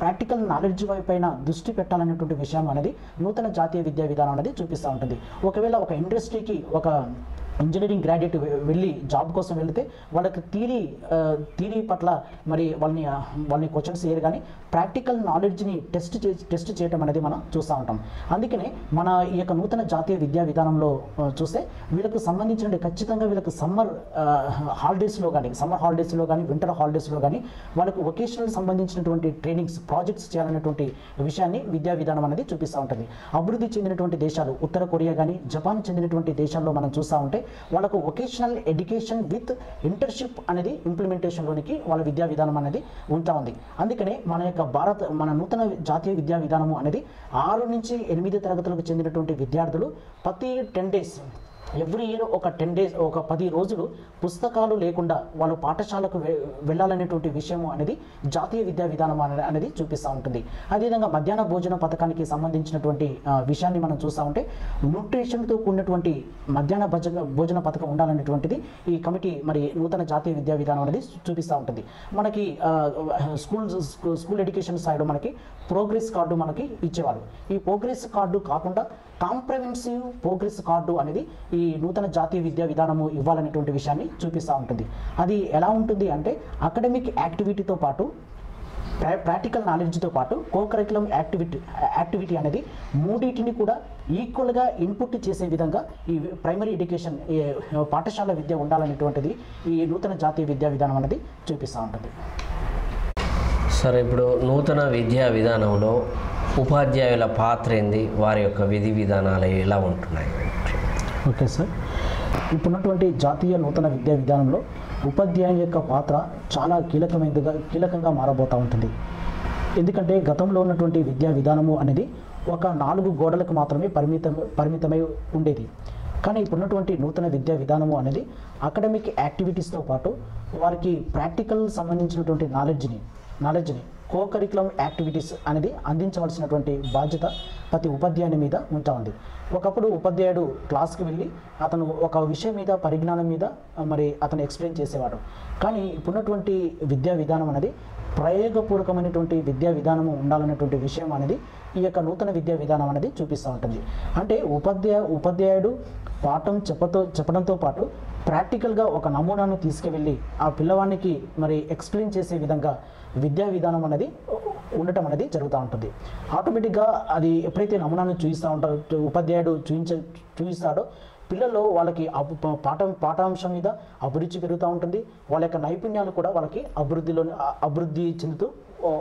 ప్రాక్టికల్ నాలెడ్జ్ పైన దృష్టి పెట్టాలనేటువంటి విషయం అనేది నూతన జాతీయ విద్యా విధానం అనేది చూపిస్తూ ఉంటుంది. ఒకవేళ ఒక ఇండస్ట్రీకి ఒక ఇంజనీరింగ్ గ్రాడ్యుయేట్ వెళ్ళి జాబ్ కోసం వెళితే వాళ్ళకి థియరీ పట్ల మరి వాళ్ళని క్వశ్చన్స్ చేయరు, కానీ ప్రాక్టికల్ నాలెడ్జ్ని టెస్ట్ చేయడం అనేది మనం చూస్తూ ఉంటాం. అందుకనే మన ఈ యొక్క నూతన జాతీయ విద్యా విధానంలో చూస్తే వీళ్ళకు సంబంధించిన ఖచ్చితంగా వీళ్ళకి సమ్మర్ హాలిడేస్లో కానీ వింటర్ హాలిడేస్లో కానీ వాళ్ళకు వొకేషనల్ సంబంధించినటువంటి ట్రైనింగ్స్ ప్రాజెక్ట్స్ చేయాలనేటువంటి విషయాన్ని విద్యా విధానం అనేది చూపిస్తూ ఉంటుంది. అభివృద్ధి చెందినటువంటి దేశాలు ఉత్తర కొరియా కానీ జపాన్ చెందినటువంటి దేశాల్లో మనం చూస్తూ ఉంటే వాళ్ళకు వొకేషనల్ ఎడ్యుకేషన్ విత్ ఇంటర్న్షిప్ అనేది ఇంప్లిమెంటేషన్లోనికి వాళ్ళ విద్యా విధానం అనేది ఉంటా ఉంది. అందుకనే మన నూతన జాతీయ విద్యా విధానము అనేది 6 నుంచి 8 తరగతులకు చెందినటువంటి విద్యార్థులు ప్రతి 10 డేస్ ఎవ్రీ ఇయర్ ఒక 10 డేస్ ఒక 10 రోజులు పుస్తకాలు లేకుండా వాళ్ళు పాఠశాలకు వెళ్ళాలనేటువంటి విషయం అనేది జాతీయ విద్యా విధానం అనేది చూపిస్తూ ఉంటుంది. అదేవిధంగా మధ్యాహ్న భోజన పథకానికి సంబంధించినటువంటి విషయాన్ని మనం చూస్తూ ఉంటే న్యూట్రిషన్తో కూడినటువంటి మధ్యాహ్న భోజన పథకం ఉండాలనేటువంటిది ఈ కమిటీ మరి నూతన జాతీయ విద్యా విధానం అనేది చూపిస్తూ ఉంటుంది. మనకి స్కూల్ ఎడ్యుకేషన్ సైడ్ మనకి ప్రోగ్రెస్ కార్డు మనకి ఇచ్చేవారు. ఈ ప్రోగ్రెస్ కార్డు కాకుండా కాంప్రహెన్సివ్ ప్రోగ్రెస్ కార్డు అనేది ఈ నూతన జాతీయ విద్యా విధానము ఇవ్వాలనేటువంటి విషయాన్ని చూపిస్తూ ఉంటుంది. అది ఎలా ఉంటుంది అంటే అకాడమిక్ యాక్టివిటీతో పాటు ప్రాక్టికల్ నాలెడ్జ్తో పాటు కోకరికులం యాక్టివిటీ అనేది మూడింటిని కూడా ఈక్వల్గా ఇన్పుట్ చేసే విధంగా ఈ ప్రైమరీ ఎడ్యుకేషన్ పాఠశాల విద్య ఉండాలనేటువంటిది ఈ నూతన జాతీయ విద్యా విధానం అనేది చూపిస్తూ ఉంటుంది. సరే, ఇప్పుడు నూతన విద్యా విధానంలో ఉపాధ్యాయుల పాత్ర ఏంది, వారి యొక్క విధి విధానాలు ఎలా ఉంటున్నాయి? ఓకే సార్, ఇప్పుడున్నటువంటి జాతీయ నూతన విద్యా విధానంలో ఉపాధ్యాయుల యొక్క పాత్ర చాలా కీలకంగా మారబోతూ ఉంటుంది. ఎందుకంటే గతంలో ఉన్నటువంటి విద్యా విధానము అనేది ఒక 4 గోడలకు మాత్రమే పరిమితమై ఉండేది. కానీ ఇప్పుడున్నటువంటి నూతన విద్యా విధానము అనేది అకాడమిక్ యాక్టివిటీస్తో పాటు వారికి ప్రాక్టికల్ సంబంధించినటువంటి నాలెడ్జ్ని కో కరికులం యాక్టివిటీస్ అనేది అందించవలసినటువంటి బాధ్యత ప్రతి ఉపాధ్యాయుని మీద ఉంటా ఉంది. ఒకప్పుడు ఉపాధ్యాయుడు క్లాస్కి వెళ్ళి అతను ఒక విషయం మీద పరిజ్ఞానం మీద మరి అతను ఎక్స్ప్లెయిన్ చేసేవాడు. కానీ ఇప్పుడున్నటువంటి విద్యా విధానం అనేది ప్రయోగపూర్వకమైనటువంటి విద్యా విధానము ఉండాలనేటువంటి విషయం అనేది ఈ యొక్క నూతన విద్యా విధానం అనేది చూపిస్తూ ఉంటుంది. అంటే ఉపాధ్యాయుడు పాఠం చెప్పడంతో పాటు ప్రాక్టికల్గా ఒక నమూనాను తీసుకువెళ్ళి ఆ పిల్లవానికి మరి ఎక్స్ప్లెయిన్ చేసే విధంగా విద్యా విధానం అనేది ఉండటం అనేది జరుగుతూ ఉంటుంది. ఆటోమేటిక్గా అది ఎప్పుడైతే నమూనాను చూపిస్తూ ఉంటారో ఉపాధ్యాయుడు చూపిస్తాడో పిల్లల్లో వాళ్ళకి పాఠాంశం మీద అభిరుచి పెరుగుతూ ఉంటుంది. వాళ్ళ యొక్క నైపుణ్యాలు కూడా వాళ్ళకి అభివృద్ధి చెందుతూ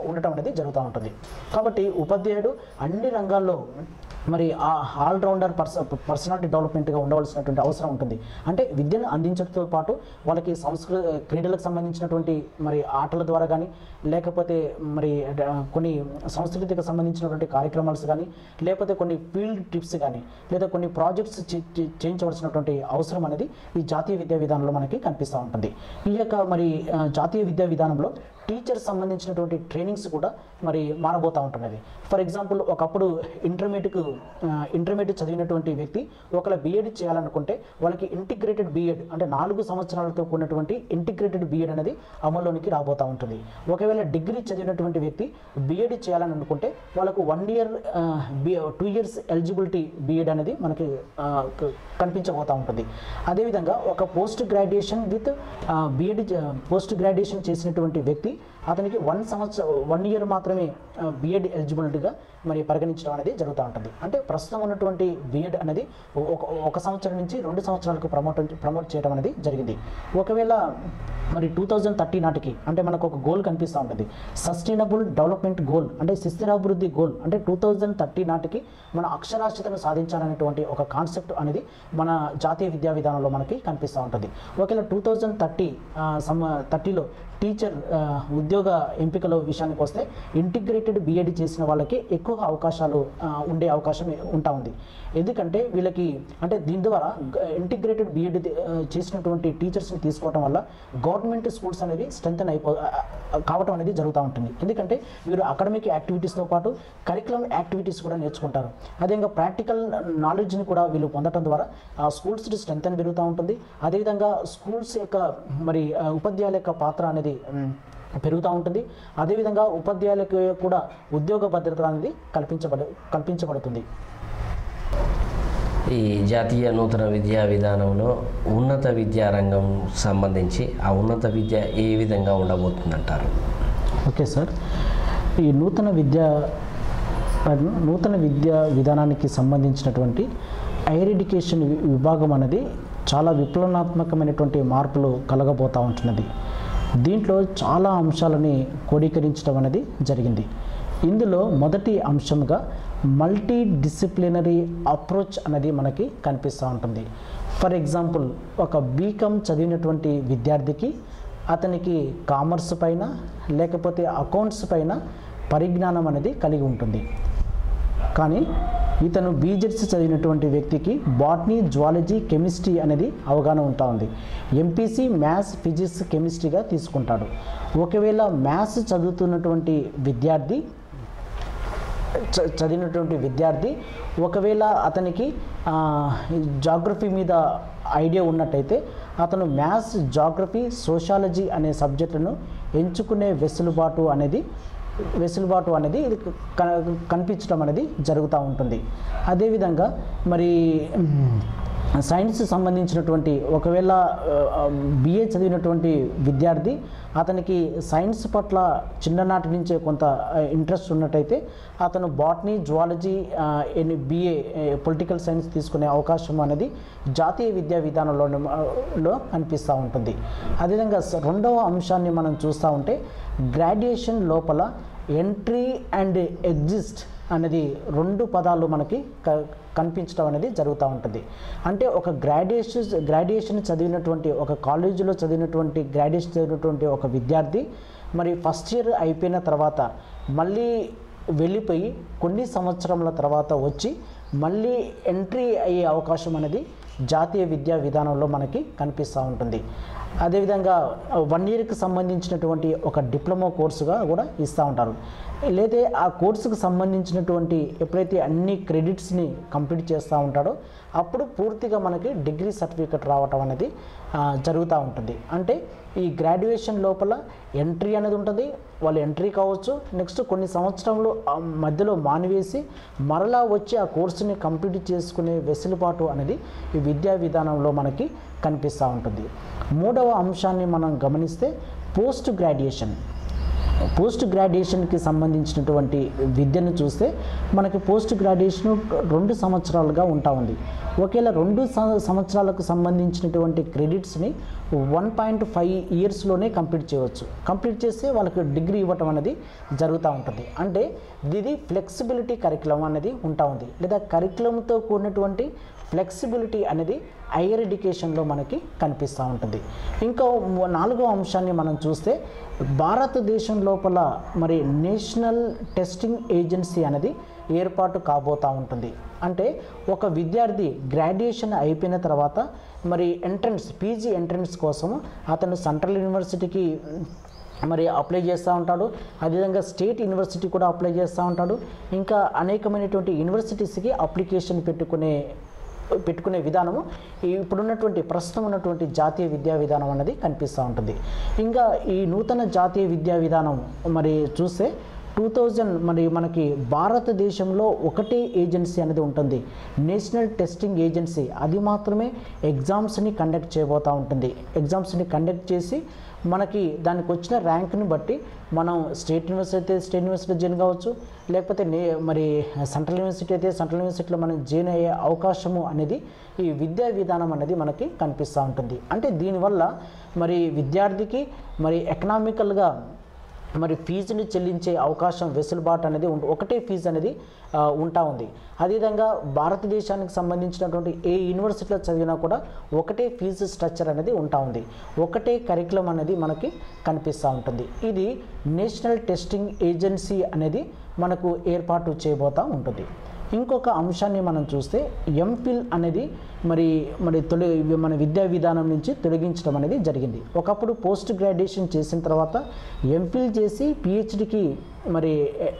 ఉండటం అనేది జరుగుతూ ఉంటుంది. కాబట్టి ఉపాధ్యాయుడు అన్ని రంగాల్లో మరి ఆ ఆల్రౌండర్ పర్సనాలిటీ డెవలప్మెంట్గా ఉండవలసినటువంటి అవసరం ఉంటుంది. అంటే విద్యను అందించడంతో పాటు వాళ్ళకి క్రీడలకు సంబంధించినటువంటి మరి ఆటల ద్వారా కానీ లేకపోతే మరి కొన్ని సంస్కృతికి సంబంధించినటువంటి కార్యక్రమాలు కానీ లేకపోతే కొన్ని ఫీల్డ్ ట్రిప్స్ కానీ లేదా కొన్ని ప్రాజెక్ట్స్ చేయించవలసినటువంటి అవసరం అనేది ఈ జాతీయ విద్యా విధానంలో మనకి కనిపిస్తూ ఉంటుంది. ఈ యొక్క మరి జాతీయ విద్యా విధానంలో టీచర్స్ సంబంధించినటువంటి ట్రైనింగ్స్ కూడా మరి మారబోతూ ఉంటున్నది. ఫర్ ఎగ్జాంపుల్ ఒకప్పుడు ఇంటర్మీడియట్ చదివినటువంటి వ్యక్తి ఒకవేళ బీఎడ్ చేయాలనుకుంటే వాళ్ళకి ఇంటిగ్రేటెడ్ బీఎడ్ అంటే 4 సంవత్సరాలతో కూడినటువంటి ఇంటిగ్రేటెడ్ బీఎడ్ అనేది అమల్లోనికి రాబోతూ ఉంటుంది. ఒకవేళ డిగ్రీ చదివినటువంటి వ్యక్తి బీఎడ్ చేయాలని అనుకుంటే వాళ్ళకు 1 year 2 years ఎలిజిబిలిటీ బీఎడ్ అనేది మనకి కనిపించబోతూ ఉంటుంది. అదేవిధంగా ఒక post graduation with BEd post graduation చేసినటువంటి వ్యక్తి అతనికి 1 year మాత్రమే బీఎడ్ ఎలిజిబిలిటీగా మరి పరిగణించడం అనేది జరుగుతూ ఉంటుంది. అంటే ప్రస్తుతం ఉన్నటువంటి బీఎడ్ అనేది 1 సంవత్సరం నుంచి 2 సంవత్సరాలకు ప్రమోట్ చేయడం అనేది జరిగింది. ఒకవేళ మరి 2030 నాటికి అంటే మనకు ఒక గోల్ కనిపిస్తూ ఉంటుంది. సస్టైనబుల్ డెవలప్మెంట్ గోల్ అంటే సుస్థిరాభివృద్ధి గోల్ అంటే 2030 నాటికి మన అక్షరాస్యతను సాధించాలనేటువంటి ఒక కాన్సెప్ట్ అనేది మన జాతీయ విద్యా విధానంలో మనకి కనిపిస్తూ ఉంటుంది. ఒకవేళ 2030లో టీచర్ ఉద్యోగ ఎంపికల విషయానికి వస్తే ఇంటిగ్రేటెడ్ బీఎడ్ చేసిన వాళ్ళకి ఎక్కువ అవకాశాలు ఉండే అవకాశం ఉంటా ఉంది. ఎందుకంటే వీళ్ళకి అంటే దీని ద్వారా ఇంటిగ్రేటెడ్ బీఎడ్ చేసినటువంటి టీచర్స్ని తీసుకోవడం వల్ల గవర్నమెంట్ స్కూల్స్ అనేవి స్ట్రెంథెన్ కావటం అనేది జరుగుతూ ఉంటుంది. ఎందుకంటే వీరు అకాడమిక్ యాక్టివిటీస్తో పాటు కరికులం యాక్టివిటీస్ కూడా నేర్చుకుంటారు. అదేవిధంగా ప్రాక్టికల్ నాలెడ్జ్ని కూడా వీళ్ళు పొందడం ద్వారా స్కూల్స్ స్ట్రెంథెన్ పెరుగుతూ ఉంటుంది. అదేవిధంగా స్కూల్స్ యొక్క మరి ఉపాధ్యాయుల యొక్క పాత్ర అనేది పెరుగుతూ ఉంటుంది. అదేవిధంగా ఉపాధ్యాయులకు కూడా ఉద్యోగ భద్రత అనేది కల్పించబడుతుంది. ఈ జాతీయ నూతన విద్యా విధానంలో ఉన్నత విద్యా రంగం సంబంధించి ఆ ఉన్నత విద్య ఏ విధంగా ఉండబోతుందంటారు? ఓకే సార్, ఈ నూతన విద్యా విధానానికి సంబంధించినటువంటి హైయర్ ఎడ్యుకేషన్ విభాగం అనేది చాలా విప్లవాత్మకమైనటువంటి మార్పులు కలగబోతూ ఉంటున్నది. దీంట్లో చాలా అంశాలని క్రోడీకరించడం అనేది జరిగింది. ఇందులో మొదటి అంశంగా మల్టీ డిసిప్లినరీ అప్రోచ్ అనేది మనకి కనిపిస్తూ ఉంటుంది. ఫర్ ఎగ్జాంపుల్ ఒక బీకామ్ చదివినటువంటి విద్యార్థికి అతనికి కామర్స్ పైన లేకపోతే అకౌంట్స్ పైన పరిజ్ఞానం అనేది కలిగి ఉంటుంది. కానీ ఇతను బీజెడ్స్ చదివినటువంటి వ్యక్తికి బాటనీ, జువాలజీ, కెమిస్ట్రీ అనేది అవగాహన ఉంటా ఉంది. ఎంపీసీ మ్యాథ్స్, ఫిజిక్స్, కెమిస్ట్రీగా తీసుకుంటాడు. ఒకవేళ మ్యాథ్స్ చదివినటువంటి విద్యార్థి ఒకవేళ అతనికి జాగ్రఫీ మీద ఐడియా ఉన్నట్టయితే అతను మ్యాథ్స్, జాగ్రఫీ, సోషాలజీ అనే సబ్జెక్టులను ఎంచుకునే వెసులుబాటు అనేది కనిపించడం అనేది జరుగుతూ ఉంటుంది. అదేవిధంగా మరి సైన్స్ సంబంధించినటువంటి ఒకవేళ బిఏ చదివినటువంటి విద్యార్థి అతనికి సైన్స్ పట్ల చిన్ననాటి నుంచే కొంత ఇంట్రెస్ట్ ఉన్నట్టయితే అతను botany, zoology, BA political science తీసుకునే అవకాశం అనేది జాతీయ విద్యా విధానంలో కనిపిస్తూ ఉంటుంది. అదేవిధంగా రెండవ అంశాన్ని మనం చూస్తూ ఉంటే గ్రాడ్యుయేషన్ లోపల ఎంట్రీ అండ్ ఎగ్జిస్ట్ అనేది 2 పదాలు మనకి కనిపించడం అనేది జరుగుతూ ఉంటుంది. అంటే ఒక గ్రాడ్యుయేషన్ చదివినటువంటి ఒక కాలేజీలో గ్రాడ్యుయేషన్ చదివినటువంటి ఒక విద్యార్థి మరి ఫస్ట్ ఇయర్ అయిపోయిన తర్వాత మళ్ళీ వెళ్ళిపోయి కొన్ని సంవత్సరాల తర్వాత వచ్చి మళ్ళీ ఎంట్రీ అయ్యే అవకాశం అనేది జాతీయ విద్యా విధానంలో మనకి కనిపిస్తూ ఉంటుంది. అదేవిధంగా 1 ఇయర్కి సంబంధించినటువంటి ఒక డిప్లొమా కోర్సుగా కూడా ఇస్తూ ఉంటారు. లేదా ఆ కోర్సుకు సంబంధించినటువంటి ఎప్పుడైతే అన్ని క్రెడిట్స్ని కంప్లీట్ చేస్తూ ఉంటాడో అప్పుడు పూర్తిగా మనకి డిగ్రీ సర్టిఫికెట్ రావటం అనేది జరుగుతూ ఉంటుంది. అంటే ఈ గ్రాడ్యుయేషన్ లోపల ఎంట్రీ అనేది ఉంటుంది, వాళ్ళు ఎంట్రీ కావచ్చు, నెక్స్ట్ కొన్ని సంవత్సరంలో మధ్యలో మానివేసి మరలా వచ్చి ఆ కోర్సుని కంప్లీట్ చేసుకునే వెసులుబాటు అనేది ఈ విద్యా విధానంలో మనకి కనిపిస్తూ ఉంటుంది. మూడవ అంశాన్ని మనం గమనిస్తే పోస్ట్ గ్రాడ్యుయేషన్కి సంబంధించినటువంటి విద్యను చూస్తే మనకి పోస్ట్ గ్రాడ్యుయేషన్ 2 సంవత్సరాలుగా ఉంటా ఉంది. ఒకవేళ 2 సంవత్సరాలకు సంబంధించినటువంటి క్రెడిట్స్ని 1.5 ఇయర్స్లోనే కంప్లీట్ చేయవచ్చు. కంప్లీట్ చేస్తే వాళ్ళకి డిగ్రీ ఇవ్వటం అనేది జరుగుతూ ఉంటుంది. అంటే ఇది ఫ్లెక్సిబిలిటీ కరికులం అనేది ఉంటా ఉంది, లేదా కరికులంతో కూడినటువంటి ఫ్లెక్సిబిలిటీ అనేది హైయర్ ఎడ్యుకేషన్లో మనకి కనిపిస్తూ ఉంటుంది. ఇంకా 4వ అంశాన్ని మనం చూస్తే భారతదేశం లోపల మరి నేషనల్ టెస్టింగ్ ఏజెన్సీ అనేది ఏర్పాటు కాబోతూ ఉంటుంది. అంటే ఒక విద్యార్థి గ్రాడ్యుయేషన్ అయిపోయిన తర్వాత మరి పీజీ ఎంట్రన్స్ కోసము అతను సెంట్రల్ యూనివర్సిటీకి మరి అప్లై చేస్తూ ఉంటాడు, అదేవిధంగా స్టేట్ యూనివర్సిటీ కూడా అప్లై చేస్తూ ఉంటాడు, ఇంకా అనేకమైనటువంటి యూనివర్సిటీస్కి అప్లికేషన్ పెట్టుకునే విధానము ప్రస్తుతం ఉన్నటువంటి జాతీయ విద్యా విధానం అనేది కనిపిస్తూ ఉంటుంది. ఇంకా ఈ నూతన జాతీయ విద్యా విధానం మరి చూస్తే 2000 మరి మనకి భారతదేశంలో ఒకటే ఏజెన్సీ అనేది ఉంటుంది, నేషనల్ టెస్టింగ్ ఏజెన్సీ. అది మాత్రమే ఎగ్జామ్స్ని కండక్ట్ చేయబోతూ ఉంటుంది. ఎగ్జామ్స్ని కండక్ట్ చేసి మనకి దానికి వచ్చిన ర్యాంక్ని బట్టి మనం స్టేట్ యూనివర్సిటీ అయితే స్టేట్ యూనివర్సిటీలో జాయిన్ కావచ్చు, లేకపోతే మరి సెంట్రల్ యూనివర్సిటీ అయితే సెంట్రల్ యూనివర్సిటీలో మనం జాయిన్ అయ్యే అవకాశము అనేది ఈ విద్యా విధానం అనేది మనకి కనిపిస్తూ ఉంటుంది. అంటే దీనివల్ల మరి విద్యార్థికి మరి ఎకనామికల్గా మరి ఫీజుని చెల్లించే అవకాశం వెసులుబాటు అనేది ఒకటే ఫీజు అనేది ఉంటా ఉంది. అదేవిధంగా భారతదేశానికి సంబంధించినటువంటి ఏ యూనివర్సిటీలో చదివినా కూడా ఒకటే ఫీజు స్ట్రక్చర్ అనేది ఉంటా ఉంది, ఒకటే కరికులం అనేది మనకి కనిపిస్తూ ఉంటుంది. ఇది నేషనల్ టెస్టింగ్ ఏజెన్సీ అనేది మనకు ఏర్పాటు చేయబోతూ ఉంటుంది. ఇంకొక అంశాన్ని మనం చూస్తే ఎంఫిల్ అనేది మరి మన విద్యా విధానం నుంచి తొలగించడం అనేది జరిగింది. ఒకప్పుడు పోస్ట్ గ్రాడ్యుయేషన్ చేసిన తర్వాత ఎంఫిల్ చేసి పిహెచ్డికి మరి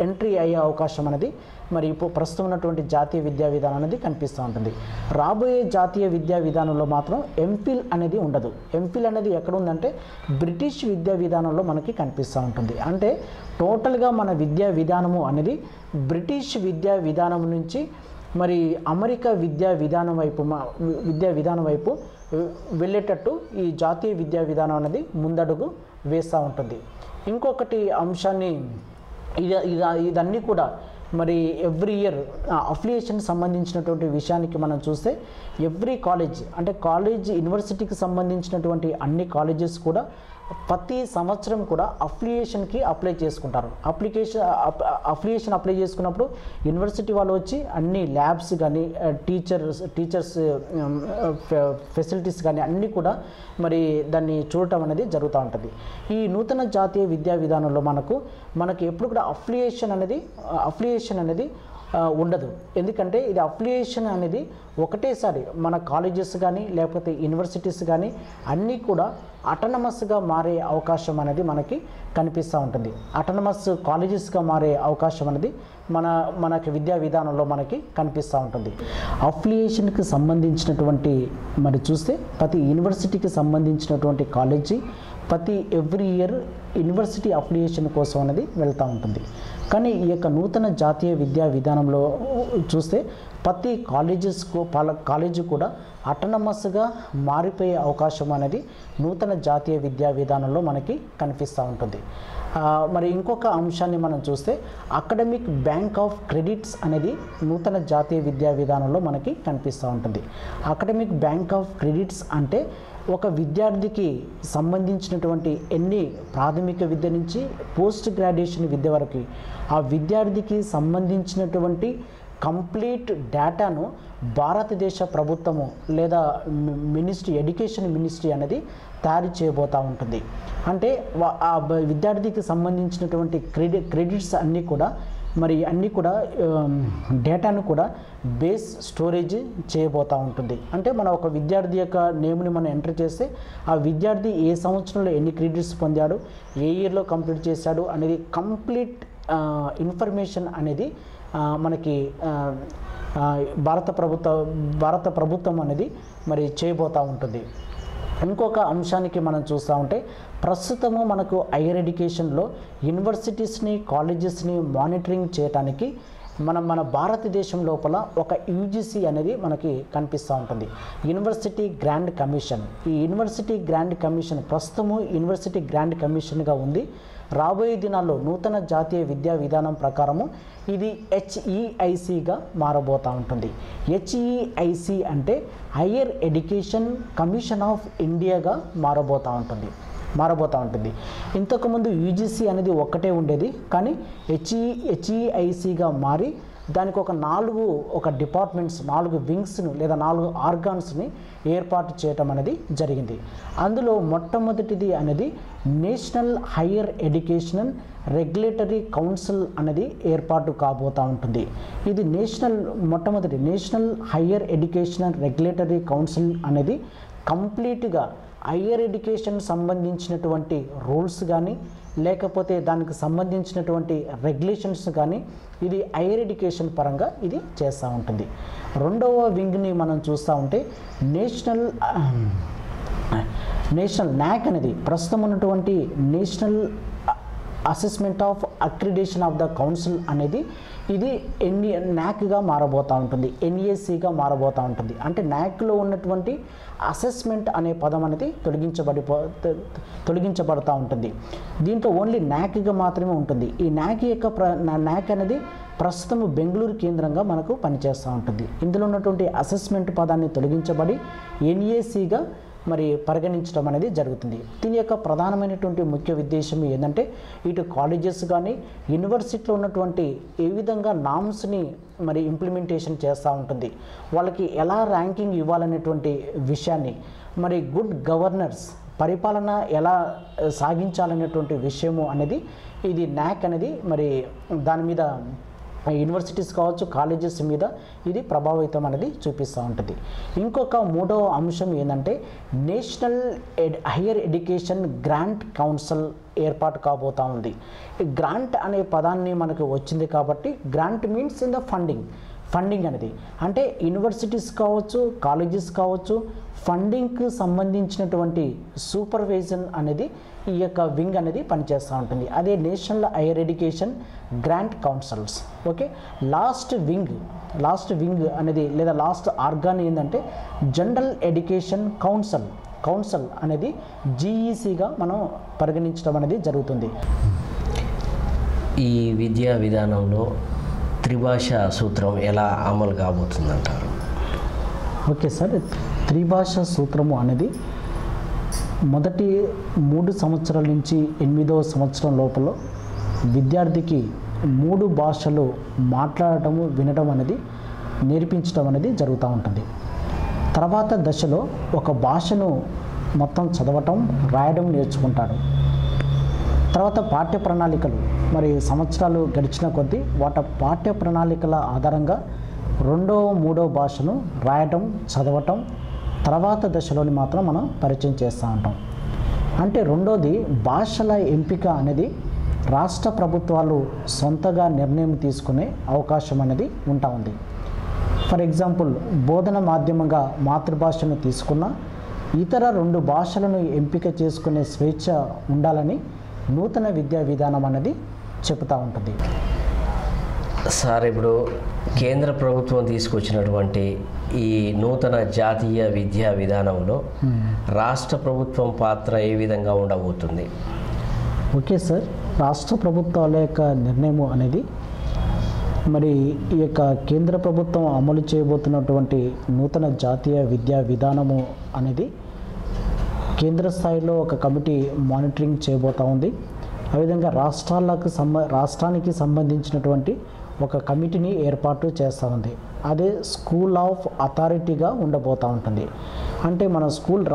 ఎంట్రీ అయ్యే అవకాశం అనేది మరి ప్రస్తుతం ఉన్నటువంటి జాతీయ విద్యా విధానం అనేది కనిపిస్తూ ఉంటుంది. రాబోయే జాతీయ విద్యా విధానంలో మాత్రం ఎంఫిల్ అనేది ఉండదు. ఎంఫిల్ అనేది ఎక్కడ ఉందంటే బ్రిటిష్ విద్యా విధానంలో మనకి కనిపిస్తూ ఉంటుంది. అంటే టోటల్గా మన విద్యా విధానము అనేది బ్రిటిష్ విద్యా విధానం నుంచి మరి అమెరికా విద్యా విధానం వైపు వెళ్ళేటట్టు ఈ జాతీయ విద్యా విధానం అనేది ముందడుగు వేస్తూ ఉంటుంది. ఇంకొకటి అంశాన్ని ఇదన్నీ కూడా మరి ఎవ్రీ ఇయర్ అఫిలియేషన్ సంబంధించినటువంటి విషయానికి మనం చూస్తే ఎవ్రీ కాలేజ్ అంటే యూనివర్సిటీకి సంబంధించినటువంటి అన్ని కాలేజెస్ కూడా ప్రతి సంవత్సరం కూడా అఫిలియేషన్కి అప్లై చేసుకుంటారు. అఫిలియేషన్ అప్లై చేసుకున్నప్పుడు యూనివర్సిటీ వాళ్ళు వచ్చి అన్ని ల్యాబ్స్ కానీ టీచర్స్ ఫెసిలిటీస్ కానీ అన్నీ కూడా మరి దాన్ని చూడటం అనేది జరుగుతూ ఉంటుంది. ఈ నూతన జాతీయ విద్యా విధానంలో మనకి ఎప్పుడు కూడా అఫిలియేషన్ అనేది ఉండదు. ఎందుకంటే ఇది అఫిలియేషన్ అనేది ఒకటేసారి మన కాలేజెస్ కానీ లేకపోతే యూనివర్సిటీస్ కానీ అన్నీ కూడా అటానమస్గా మారే అవకాశం అనేది మనకి కనిపిస్తూ ఉంటుంది. అటానమస్ కాలేజెస్గా మారే అవకాశం అనేది మనకి విద్యా విధానంలో మనకి కనిపిస్తూ ఉంటుంది. అఫిలియేషన్కి సంబంధించినటువంటి మరి చూస్తే ప్రతి యూనివర్సిటీకి సంబంధించినటువంటి college every year university affiliation కోసం అనేది వెళ్తూ ఉంటుంది. కానీ ఈ యొక్క నూతన జాతీయ విద్యా విధానంలో చూస్తే ప్రతి కాలేజీ కూడా అటానమస్గా మారిపోయే అవకాశం అనేది నూతన జాతీయ విద్యా విధానంలో మనకి కనిపిస్తూ ఉంటుంది. మరి ఇంకొక అంశాన్ని మనం చూస్తే అకాడమిక్ బ్యాంక్ ఆఫ్ క్రెడిట్స్ అనేది నూతన జాతీయ విద్యా విధానంలో మనకి కనిపిస్తూ ఉంటుంది. అకాడమిక్ బ్యాంక్ ఆఫ్ క్రెడిట్స్ అంటే ఒక విద్యార్థికి సంబంధించినటువంటి ఎన్ని ప్రాథమిక విద్య నుంచి పోస్ట్ గ్రాడ్యుయేషన్ విద్య వరకు ఆ విద్యార్థికి సంబంధించినటువంటి కంప్లీట్ డేటాను భారతదేశ ప్రభుత్వము లేదా ఎడ్యుకేషన్ మినిస్ట్రీ అనేది తయారు చేయబోతూ ఉంటుంది. అంటే ఆ విద్యార్థికి సంబంధించినటువంటి క్రెడిట్స్ అన్నీ కూడా మరి అన్నీ కూడా డేటాను కూడా బేస్ స్టోరేజ్ చేయబోతూ ఉంటుంది. అంటే మన ఒక విద్యార్థి యొక్క నేమ్ని మనం ఎంటర్ చేస్తే ఆ విద్యార్థి ఏ సంవత్సరంలో ఎన్ని క్రెడిట్స్ పొందాడు, ఏ ఇయర్లో కంప్లీట్ చేశాడు అనేది కంప్లీట్ ఇన్ఫర్మేషన్ అనేది మనకి భారత ప్రభుత్వం అనేది మరి చేయబోతూ ఉంటుంది. ఇంకొక అంశానికి మనం చూస్తూ ఉంటే ప్రస్తుతము మనకు హైయర్ ఎడ్యుకేషన్లో యూనివర్సిటీస్ని కాలేజెస్ని మానిటరింగ్ చేయడానికి మన భారతదేశం లోపల ఒక యూజీసీ అనేది మనకి కనిపిస్తూ ఉంటుంది, యూనివర్సిటీ గ్రాండ్ కమిషన్. ఈ యూనివర్సిటీ గ్రాండ్ కమిషన్ ప్రస్తుతము యూనివర్సిటీ గ్రాండ్ కమిషన్గా ఉంది. రాబోయే దినాల్లో నూతన జాతీయ విద్యా విధానం ప్రకారము ఇది హెచ్ఈఐసిగా మారబోతూ ఉంటుంది. హెచ్ఈఐసి అంటే హయ్యర్ ఎడ్యుకేషన్ కమిషన్ ఆఫ్ ఇండియాగా మారబోతూ ఉంటుంది. ఇంతకుముందు యూజీసీ అనేది ఒక్కటే ఉండేది, కానీ హెచ్ఈఐసిగా మారి దానికి ఒక 4 డిపార్ట్మెంట్స్, 4 వింగ్స్ను లేదా 4 ఆర్గాన్స్ని ఏర్పాటు చేయటం అనేది జరిగింది. అందులో మొట్టమొదటిది అనేది national higher education regulatory council అనేది ఏర్పాటు కాబోతూ ఉంటుంది. ఇది మొట్టమొదటి national higher education regulatory council అనేది కంప్లీట్గా హయ్యర్ ఎడ్యుకేషన్ సంబంధించినటువంటి రూల్స్ కానీ లేకపోతే దానికి సంబంధించినటువంటి రెగ్యులేషన్స్ కానీ ఇది హైయర్ ఎడ్యుకేషన్ పరంగా ఇది చేస్తూ ఉంటుంది. రెండవ వింగ్ని మనం చూస్తూ ఉంటే నేషనల్ న్యాక్ అనేది ప్రస్తుతం ఉన్నటువంటి national assessment of accreditation of the council అనేది ఇది న్యాక్గా మారబోతూ ఉంటుంది, ఎన్ఏసిగా మారబోతూ ఉంటుంది. అంటే న్యాక్లో ఉన్నటువంటి అసెస్మెంట్ అనే పదం అనేది తొలగించబడుతూ ఉంటుంది. దీంట్లో ఓన్లీ న్యాక్గా మాత్రమే ఉంటుంది. ఈ న్యాక్ అనేది ప్రస్తుతం బెంగళూరు కేంద్రంగా మనకు పనిచేస్తూ ఉంటుంది. ఇందులో ఉన్నటువంటి అసెస్మెంట్ పదాన్ని తొలగించబడి ఎన్ఏసిగా మరి పరిగణించడం అనేది జరుగుతుంది. దీని యొక్క ప్రధానమైనటువంటి ముఖ్య ఉద్దేశం ఏంటంటే ఇటు కాలేజెస్ కానీ యూనివర్సిటీలో ఉన్నటువంటి ఏ విధంగా నామ్స్ని మరి ఇంప్లిమెంటేషన్ చేస్తూ ఉంటుంది, వాళ్ళకి ఎలా ర్యాంకింగ్ ఇవ్వాలనేటువంటి విషయాన్ని, మరి గుడ్ గవర్నర్స్ పరిపాలన ఎలా సాగించాలనేటువంటి విషయము అనేది ఇది న్యాక్ అనేది మరి దాని మీద యూనివర్సిటీస్ కావచ్చు కాలేజెస్ మీద ఇది ప్రభావితం అనేది చూపిస్తూ ఉంటుంది. ఇంకొక మూడవ అంశం ఏంటంటే national higher education grant council ఏర్పాటు కాబోతూ ఉంది. ఈ గ్రాంట్ అనే పదాన్ని మనకు వచ్చింది కాబట్టి grant means in the funding అనేది అంటే యూనివర్సిటీస్ కావచ్చు కాలేజెస్ కావచ్చు ఫండింగ్కి సంబంధించినటువంటి సూపర్విజన్ అనేది ఈ యొక్క వింగ్ అనేది పనిచేస్తూ ఉంటుంది. అదే national higher education grant councils. Okay, last wing అనేది లేదా లాస్ట్ ఆర్గాన్ ఏంటంటే జనరల్ ఎడ్యుకేషన్ కౌన్సిల్ అనేది జీఈసీగా మనం పరిగణించడం అనేది జరుగుతుంది. ఈ విద్యా విధానంలో త్రిభాషా సూత్రం ఎలా అమలు కాబోతుందంటారు? ఓకే సార్, త్రిభాషా సూత్రము అనేది మొదటి 3 సంవత్సరాల నుంచి 8వ సంవత్సరం లోపల విద్యార్థికి 3 భాషలు మాట్లాడటము వినడం అనేది నేర్పించడం అనేది జరుగుతూ ఉంటుంది. తర్వాత దశలో ఒక భాషను మొత్తం చదవటం రాయడం నేర్చుకుంటాడు. తర్వాత పాఠ్య ప్రణాళికలు మరి సంవత్సరాలు గడిచిన కొద్దీ పాఠ్య ప్రణాళికల ఆధారంగా 2వ 3వ భాషను రాయటం చదవటం తర్వాత దశలోని మాత్రం మనం పరిచయం చేస్తూ ఉంటాం. అంటే రెండోది భాషల ఎంపిక అనేది రాష్ట్ర ప్రభుత్వాలు సొంతగా నిర్ణయం తీసుకునే అవకాశం అనేది ఉంటా ఉంది. ఫర్ ఎగ్జాంపుల్ బోధన మాధ్యమంగా మాతృభాషను తీసుకున్న ఇతర 2 భాషలను ఎంపిక చేసుకునే స్వేచ్ఛ ఉండాలని నూతన విద్యా విధానం అనేది చెబుతూ ఉంటుంది. సార్, ఇప్పుడు కేంద్ర ప్రభుత్వం తీసుకొచ్చినటువంటి ఈ నూతన జాతీయ విద్యా విధానంలో రాష్ట్ర ప్రభుత్వం పాత్ర ఏ విధంగా ఉండబోతుంది? ఓకే సార్, రాష్ట్ర ప్రభుత్వాల యొక్క నిర్ణయం అనేది మరి ఈ యొక్క కేంద్ర ప్రభుత్వం అమలు చేయబోతున్నటువంటి నూతన జాతీయ విద్యా విధానము అనేది కేంద్ర స్థాయిలో ఒక కమిటీ మానిటరింగ్ చేయబోతూ ఉంది. అదేవిధంగా రాష్ట్రానికి సంబంధించినటువంటి ఒక కమిటీని ఏర్పాటు చేస్తూ ఉంది. అదే స్కూల్ ఆఫ్ అథారిటీగా ఉండబోతూ ఉంటుంది. అంటే మన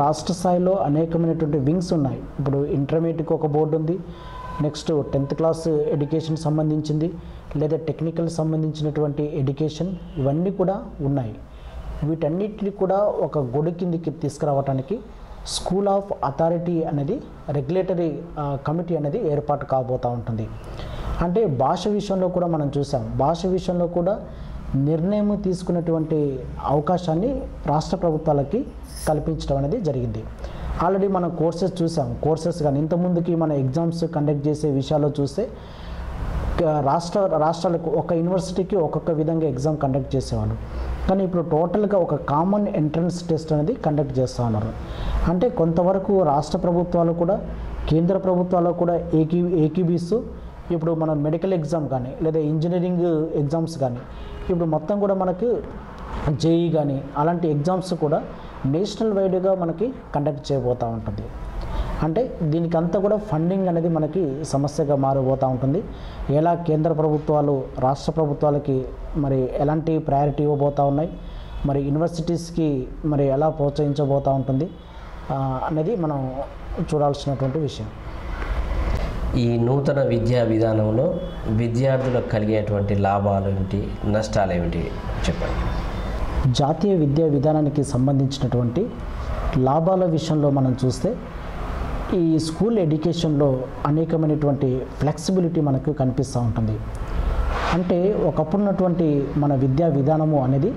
రాష్ట్ర స్థాయిలో అనేకమైనటువంటి వింగ్స్ ఉన్నాయి. ఇప్పుడు ఇంటర్మీడియట్కి ఒక బోర్డు ఉంది, నెక్స్ట్ 10th క్లాస్ ఎడ్యుకేషన్ సంబంధించింది, లేదా టెక్నికల్ సంబంధించినటువంటి ఎడ్యుకేషన్, ఇవన్నీ కూడా ఉన్నాయి. వీటన్నిటిని కూడా ఒక గొడుగు కిందికి తీసుకురావడానికి స్కూల్ ఆఫ్ అథారిటీ అనేది రెగ్యులేటరీ కమిటీ అనేది ఏర్పాటు కాబోతూ ఉంటుంది. అంటే భాష విషయంలో కూడా మనం చూసాం, భాష విషయంలో కూడా నిర్ణయం తీసుకున్నటువంటి అవకాశాన్ని రాష్ట్ర ప్రభుత్వాలకి కల్పించడం అనేది జరిగింది. ఆల్రెడీ మనం కోర్సెస్ చూసాం, కోర్సెస్ కానీ ఇంతకుముందుకి మన ఎగ్జామ్స్ కండక్ట్ చేసే విషయాల్లో చూస్తే రాష్ట్రాలకు ఒక యూనివర్సిటీకి ఒక్కొక్క విధంగా ఎగ్జామ్ కండక్ట్ చేసేవాళ్ళు. కానీ ఇప్పుడు టోటల్గా ఒక కామన్ ఎంట్రన్స్ టెస్ట్ అనేది కండక్ట్ చేస్తూ ఉన్నారు. అంటే కొంతవరకు రాష్ట్ర ప్రభుత్వాలు కూడా కేంద్ర ప్రభుత్వాలు కూడా ఏకీభవిస్తూ ఇప్పుడు మన మెడికల్ ఎగ్జామ్ కానీ లేదా ఇంజనీరింగ్ ఎగ్జామ్స్ కానీ ఇప్పుడు మొత్తం కూడా మనకి జేఈ కానీ అలాంటి ఎగ్జామ్స్ కూడా నేషనల్ వైడ్గా మనకి కండక్ట్ చేయబోతూ ఉంటుంది. అంటే దీనికి అంతా కూడా ఫండింగ్ అనేది మనకి సమస్యగా మారబోతూ ఉంటుంది. ఎలా కేంద్ర ప్రభుత్వాలు రాష్ట్ర ప్రభుత్వాలకి మరి ఎలాంటి ప్రయారిటీ ఇవ్వబోతూ ఉన్నాయి, మరి యూనివర్సిటీస్కి మరి ఎలా ప్రోత్సహించబోతూ ఉంటుంది అనేది మనం చూడాల్సినటువంటి విషయం. ఈ నూతన విద్యా విధానంలో విద్యార్థులకు కలిగేటువంటి లాభాలు ఏమిటి, నష్టాలు ఏమిటి చెప్పండి. జాతీయ విద్యా విధానానికి సంబంధించినటువంటి లాభాల విషయంలో మనం చూస్తే ఈ స్కూల్ ఎడ్యుకేషన్లో అనేకమైనటువంటి ఫ్లెక్సిబిలిటీ మనకు కనిపిస్తూ ఉంటుంది. అంటే ఒకప్పుడున్నటువంటి మన విద్యా విధానము అనేది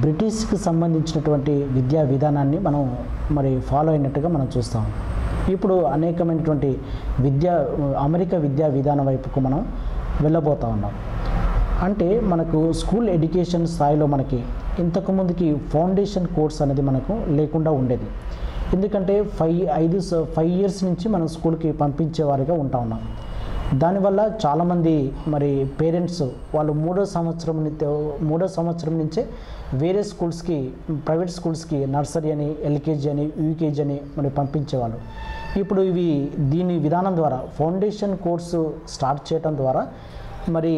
బ్రిటిష్కి సంబంధించినటువంటి విద్యా విధానాన్ని మనం మరి ఫాలో అయినట్టుగా మనం చూస్తాం. ఇప్పుడు అనేకమైనటువంటి అమెరికా విద్యా విధానం వైపుకు మనం వెళ్ళబోతూ ఉన్నాం. అంటే మనకు స్కూల్ ఎడ్యుకేషన్ స్థాయిలో మనకి ఇంతకుముందుకి ఫౌండేషన్ కోర్స్ అనేది మనకు లేకుండా ఉండేది. ఎందుకంటే 5 ఇయర్స్ నుంచి మనం స్కూల్కి పంపించేవారిగా ఉంటా ఉన్నాం. దానివల్ల చాలామంది మరి పేరెంట్స్ వాళ్ళు మూడో సంవత్సరం నుంచే వేరే స్కూల్స్కి, ప్రైవేట్ స్కూల్స్కి నర్సరీ అని, ఎల్కేజీ అని, యూకేజీ అని మరి పంపించేవాళ్ళు. ఇప్పుడు దీని విధానం ద్వారా ఫౌండేషన్ కోర్సు స్టార్ట్ చేయడం ద్వారా మరి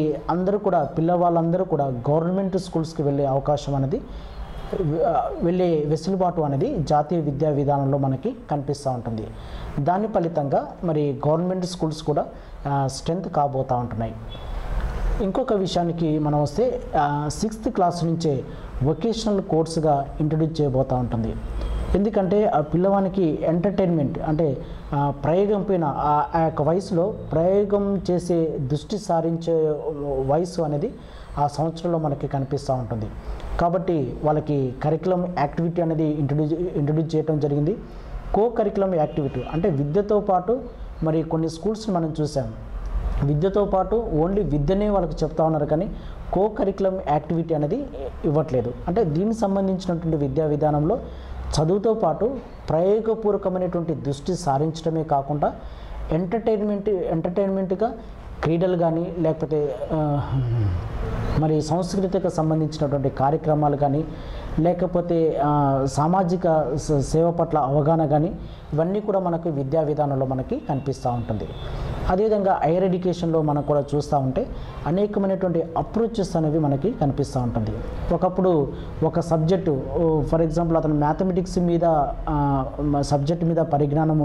పిల్లవాళ్ళందరూ కూడా గవర్నమెంట్ స్కూల్స్కి వెళ్ళే అవకాశం అనేది, వెళ్ళే వెసులుబాటు అనేది జాతీయ విద్యా విధానంలో మనకి కనిపిస్తూ ఉంటుంది. దాని ఫలితంగా మరి గవర్నమెంట్ స్కూల్స్ కూడా స్ట్రెంత్ కాబోతూ ఉంటున్నాయి. ఇంకొక విషయానికి మనం వస్తే 6th క్లాస్ నుంచే వొకేషనల్ కోర్సుగా ఇంట్రడ్యూస్ చేయబోతూ ఉంటుంది. ఎందుకంటే ఆ పిల్లవానికి ఎంటర్టైన్మెంట్ అంటే ప్రయోగం పైన ఆ యొక్క వయసులో ప్రయోగం చేసే దృష్టి సారించే వయసు అనేది ఆ సంవత్సరంలో మనకి కనిపిస్తూ ఉంటుంది. కాబట్టి వాళ్ళకి కరికులం యాక్టివిటీ అనేది ఇంట్రడ్యూస్ చేయడం జరిగింది. కో కరికులం యాక్టివిటీ అంటే విద్యతో పాటు మరి కొన్ని స్కూల్స్ని మనం చూసాం, విద్యతో పాటు ఓన్లీ విద్యనే వాళ్ళకి చెప్తా ఉన్నారు, కానీ కో కరికులం యాక్టివిటీ అనేది ఇవ్వట్లేదు. అంటే దీనికి సంబంధించినటువంటి విద్యా విధానంలో చదువుతో పాటు ప్రయోగపూర్వకమైనటువంటి దృష్టి సారించడమే కాకుండా ఎంటర్టైన్మెంట్గా క్రీడలు కానీ లేకపోతే మరి సంస్కృతికి సంబంధించినటువంటి కార్యక్రమాలు కానీ లేకపోతే సామాజిక సేవ పట్ల అవగాహన కానీ ఇవన్నీ కూడా మనకు విద్యా విధానంలో మనకి కనిపిస్తూ ఉంటుంది. అదేవిధంగా హైయర్ ఎడ్యుకేషన్లో మనం కూడా చూస్తూ ఉంటే అనేకమైనటువంటి అప్రోచెస్ అనేవి మనకి కనిపిస్తూ ఉంటుంది. ఒకప్పుడు ఒక సబ్జెక్టు, ఫర్ ఎగ్జాంపుల్ అతను మ్యాథమెటిక్స్ మీద సబ్జెక్ట్ మీద పరిజ్ఞానం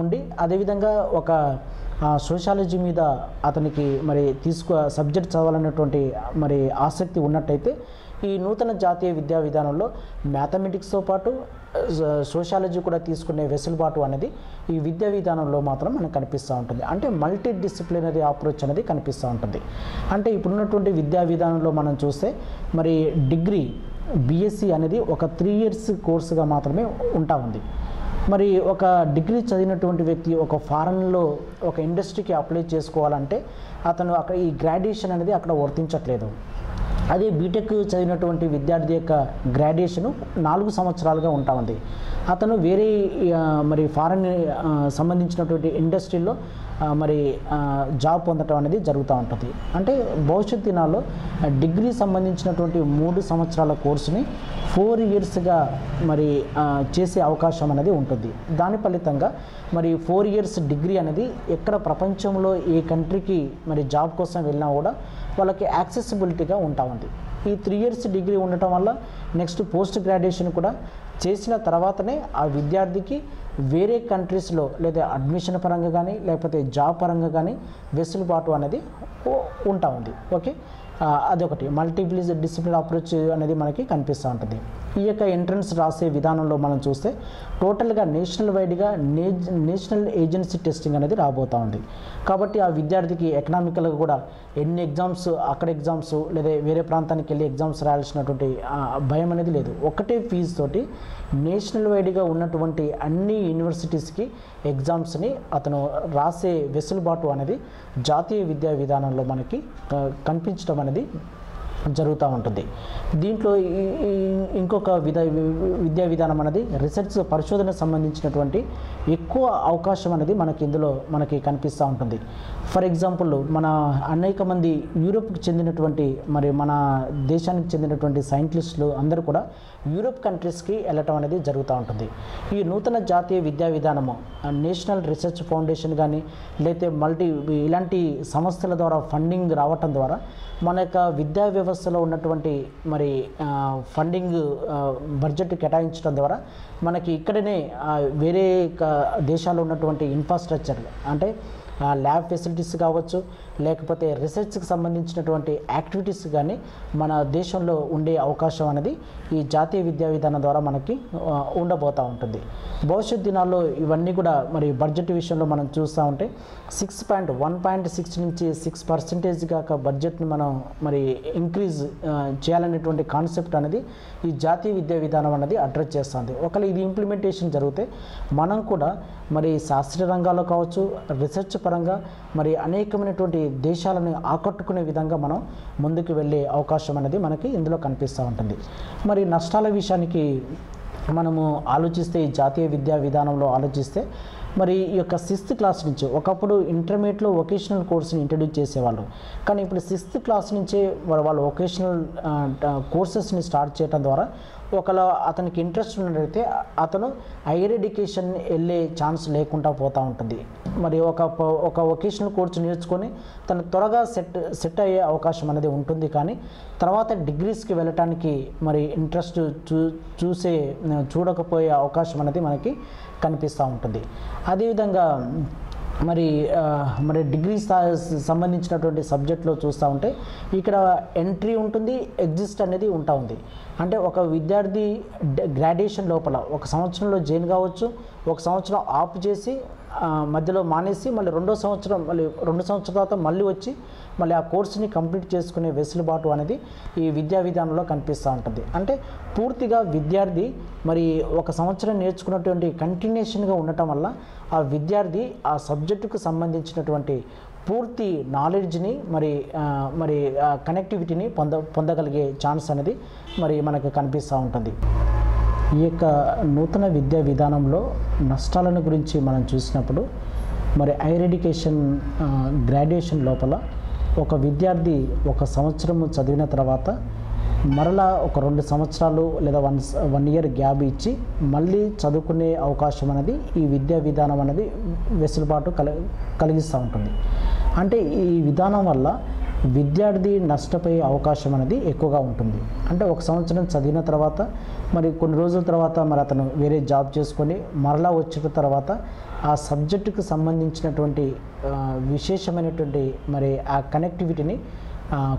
ఉండి అదేవిధంగా ఒక సోషాలజీ మీద అతనికి మరి సబ్జెక్ట్ చదవాలనేటువంటి మరి ఆసక్తి ఉన్నట్టయితే ఈ నూతన జాతీయ విద్యా విధానంలో మ్యాథమెటిక్స్తో పాటు సోషాలజీ కూడా తీసుకునే వెసులుబాటు అనేది ఈ విద్యా విధానంలో మాత్రం మనకు కనిపిస్తూ ఉంటుంది. అంటే మల్టీ డిసిప్లినరీ అప్రోచ్ అనేది కనిపిస్తూ ఉంటుంది. అంటే ఇప్పుడున్నటువంటి విద్యా విధానంలో మనం చూస్తే మరి డిగ్రీ బీఎస్సీ అనేది ఒక 3 ఇయర్స్ కోర్సుగా మాత్రమే ఉంటా ఉంది. మరి ఒక డిగ్రీ చదివినటువంటి వ్యక్తి ఒక ఫారెన్లో ఒక ఇండస్ట్రీకి అప్లై చేసుకోవాలంటే అతను అక్కడ ఈ గ్రాడ్యుయేషన్ అనేది అక్కడ వర్తించట్లేదు. అదే బీటెక్ చదివినటువంటి విద్యార్థి యొక్క గ్రాడ్యుయేషను 4 సంవత్సరాలుగా ఉంటా ఉంది. అతను వేరే మరి ఫారెన్ సంబంధించినటువంటి ఇండస్ట్రీలో మరి జాబ్ పొందటం అనేది జరుగుతూ ఉంటుంది. అంటే భవిష్యత్ దినాల్లో డిగ్రీ సంబంధించినటువంటి 3 సంవత్సరాల కోర్సుని 4 ఇయర్స్గా మరి చేసే అవకాశం అనేది ఉంటుంది. దాని ఫలితంగా మరి 4 ఇయర్స్ డిగ్రీ అనేది ఎక్కడ ప్రపంచంలో ఏ కంట్రీకి మరి జాబ్ కోసం వెళ్ళినా కూడా వాళ్ళకి యాక్సెసిబిలిటీగా ఉంటా ఉంది. ఈ 3 ఇయర్స్ డిగ్రీ ఉండటం వల్ల నెక్స్ట్ పోస్ట్ గ్రాడ్యుయేషన్ కూడా చేసిన తర్వాతనే ఆ విద్యార్థికి వేరే కంట్రీస్లో లేదా అడ్మిషన్ పరంగా కానీ లేకపోతే జాబ్ పరంగా కానీ వెసులుబాటు అనేది ఉంటా ఉంది. ఓకే, అదొకటి డిసిప్లిన్ అప్రోచ్ అనేది మనకి కనిపిస్తూ ఉంటుంది. ఈ యొక్క ఎంట్రన్స్ రాసే విధానంలో మనం చూస్తే టోటల్గా నేషనల్ వైడ్గా నేషనల్ ఏజెన్సీ టెస్టింగ్ అనేది రాబోతూ ఉంది. కాబట్టి ఆ విద్యార్థికి ఎకనామికల్గా కూడా ఎన్ని ఎగ్జామ్స్ అక్కడ ఎగ్జామ్స్ లేదా వేరే ప్రాంతానికి వెళ్ళి ఎగ్జామ్స్ రాయాల్సినటువంటి భయం అనేది లేదు. ఒకటే ఫీజు తోటి నేషనల్ వైడ్గా ఉన్నటువంటి అన్ని యూనివర్సిటీస్కి ఎగ్జామ్స్ని అతను రాసే వెసులుబాటు అనేది జాతీయ విద్యా విధానంలో మనకి కనిపించడం అనేది జరుగుతూ ఉంటుంది. దీంట్లో ఇంకొక విద్యా విధానం అనేది రీసెర్చ్ పరిశోధనకు సంబంధించినటువంటి ఎక్కువ అవకాశం అనేది మనకి కనిపిస్తూ ఉంటుంది. ఫర్ ఎగ్జాంపుల్ మన అనేక మంది యూరోప్కి చెందినటువంటి మరి మన దేశానికి చెందినటువంటి సైంటిస్టులు అందరూ కూడా యూరోప్ కంట్రీస్కి వెళ్ళటం అనేది జరుగుతూ ఉంటుంది. ఈ నూతన జాతీయ విద్యా విధానము నేషనల్ రీసెర్చ్ ఫౌండేషన్ కానీ లేకపోతే ఇలాంటి సంస్థల ద్వారా ఫండింగ్ రావటం ద్వారా మన యొక్క విద్యా వ్యవస్థలో ఉన్నటువంటి మరి ఫండింగ్ బడ్జెట్ కేటాయించడం ద్వారా మనకి ఇక్కడనే వేరే దేశాల్లో ఉన్నటువంటి ఇన్ఫ్రాస్ట్రక్చర్ అంటే ల్యాబ్ ఫెసిలిటీస్ కావచ్చు లేకపోతే రీసెర్చ్కి సంబంధించినటువంటి యాక్టివిటీస్ కానీ మన దేశంలో ఉండే అవకాశం అనేది ఈ జాతీయ విద్యా విధానం ద్వారా మనకి ఉండబోతూ ఉంటుంది. భవిష్యత్ దినాల్లో ఇవన్నీ కూడా మరి బడ్జెట్ విషయంలో మనం చూస్తూ ఉంటే 1.6 నుంచి 6% కాక బడ్జెట్ని మనం మరి ఇంక్రీజ్ చేయాలనేటువంటి కాన్సెప్ట్ అనేది ఈ జాతీయ విద్యా విధానం అనేది అడ్రస్ చేస్తుంది. ఒకవేళ ఇది ఇంప్లిమెంటేషన్ జరిగితే మనం కూడా మరి శాస్త్రీయ రంగాల్లో కావచ్చు రీసెర్చ్ పరంగా మరి అనేకమైనటువంటి దేశాలను ఆకట్టుకునే విధంగా మనం ముందుకు వెళ్ళే అవకాశం అనేది మనకి ఇందులో కనిపిస్తూ ఉంటుంది. మరి నష్టాల విషయానికి మనము ఆలోచిస్తే ఈ జాతీయ విద్యా విధానంలో ఆలోచిస్తే మరి ఈ యొక్క 6th క్లాస్ నుంచి ఒకప్పుడు ఇంటర్మీడియట్లో వొకేషనల్ కోర్సుని ఇంట్రడ్యూస్ చేసేవాళ్ళు. కానీ ఇప్పుడు 6th క్లాస్ నుంచే వాళ్ళు వొకేషనల్ కోర్సెస్ని స్టార్ట్ చేయడం ద్వారా ఒకవేళ అతనికి ఇంట్రెస్ట్ ఉన్నట్లయితే అతను హైయర్ ఎడ్యుకేషన్ వెళ్ళే ఛాన్స్ లేకుండా పోతూ ఉంటుంది. మరి ఒక వొకేషనల్ కోర్సు నేర్చుకొని తను త్వరగా సెట్ అయ్యే అవకాశం అనేది ఉంటుంది. కానీ తర్వాత డిగ్రీస్కి వెళ్ళటానికి మరి ఇంట్రెస్ట్ చూడకపోయే అవకాశం అనేది మనకి కనిపిస్తూ ఉంటుంది. అదేవిధంగా మరి డిగ్రీ సంబంధించినటువంటి సబ్జెక్ట్లో చూస్తూ ఉంటే ఇక్కడ ఎంట్రీ ఉంటుంది, ఎగ్జిస్ట్ అనేది ఉంటా ఉంది. అంటే ఒక విద్యార్థి గ్రాడ్యుయేషన్ లోపల ఒక సంవత్సరంలో జాయిన్ కావచ్చు, ఒక సంవత్సరం ఆఫ్ చేసి మధ్యలో మానేసి మళ్ళీ 2వ సంవత్సరం 2 సంవత్సరాల తర్వాత మళ్ళీ వచ్చి మళ్ళీ ఆ కోర్సుని కంప్లీట్ చేసుకునే వెసులుబాటు అనేది ఈ విద్యా విధానంలో కనిపిస్తూ ఉంటుంది. అంటే పూర్తిగా విద్యార్థి మరి ఒక సంవత్సరం నేర్చుకున్నటువంటి కంటిన్యూషన్గా ఉండటం వల్ల ఆ విద్యార్థి ఆ సబ్జెక్టుకు సంబంధించినటువంటి పూర్తి నాలెడ్జ్ని మరి కనెక్టివిటీని పొందగలిగే ఛాన్స్ అనేది మరి మనకు కనిపిస్తూ ఉంటుంది. ఈ యొక్క నూతన విద్యా విధానంలో నష్టాలను గురించి మనం చూసినప్పుడు మరి హైయర్ ఎడ్యుకేషన్ గ్రాడ్యుయేషన్ లోపల ఒక విద్యార్థి ఒక సంవత్సరం చదివిన తర్వాత మరలా ఒక 2 సంవత్సరాలు లేదా 1 ఇయర్ గ్యాప్ ఇచ్చి మళ్ళీ చదువుకునే అవకాశం అనేది ఈ విద్యా విధానం అనేది వెసులుబాటు కలిగిస్తూ ఉంటుంది. అంటే ఈ విధానం వల్ల విద్యార్థి నష్టపోయే అవకాశం అనేది ఎక్కువగా ఉంటుంది. అంటే ఒక సంవత్సరం చదివిన తర్వాత మరి కొన్ని రోజుల తర్వాత మరి అతను వేరే జాబ్ చేసుకొని మరలా వచ్చిన తర్వాత ఆ సబ్జెక్టుకు సంబంధించినటువంటి విశేషమైనటువంటి మరి ఆ కనెక్టివిటీని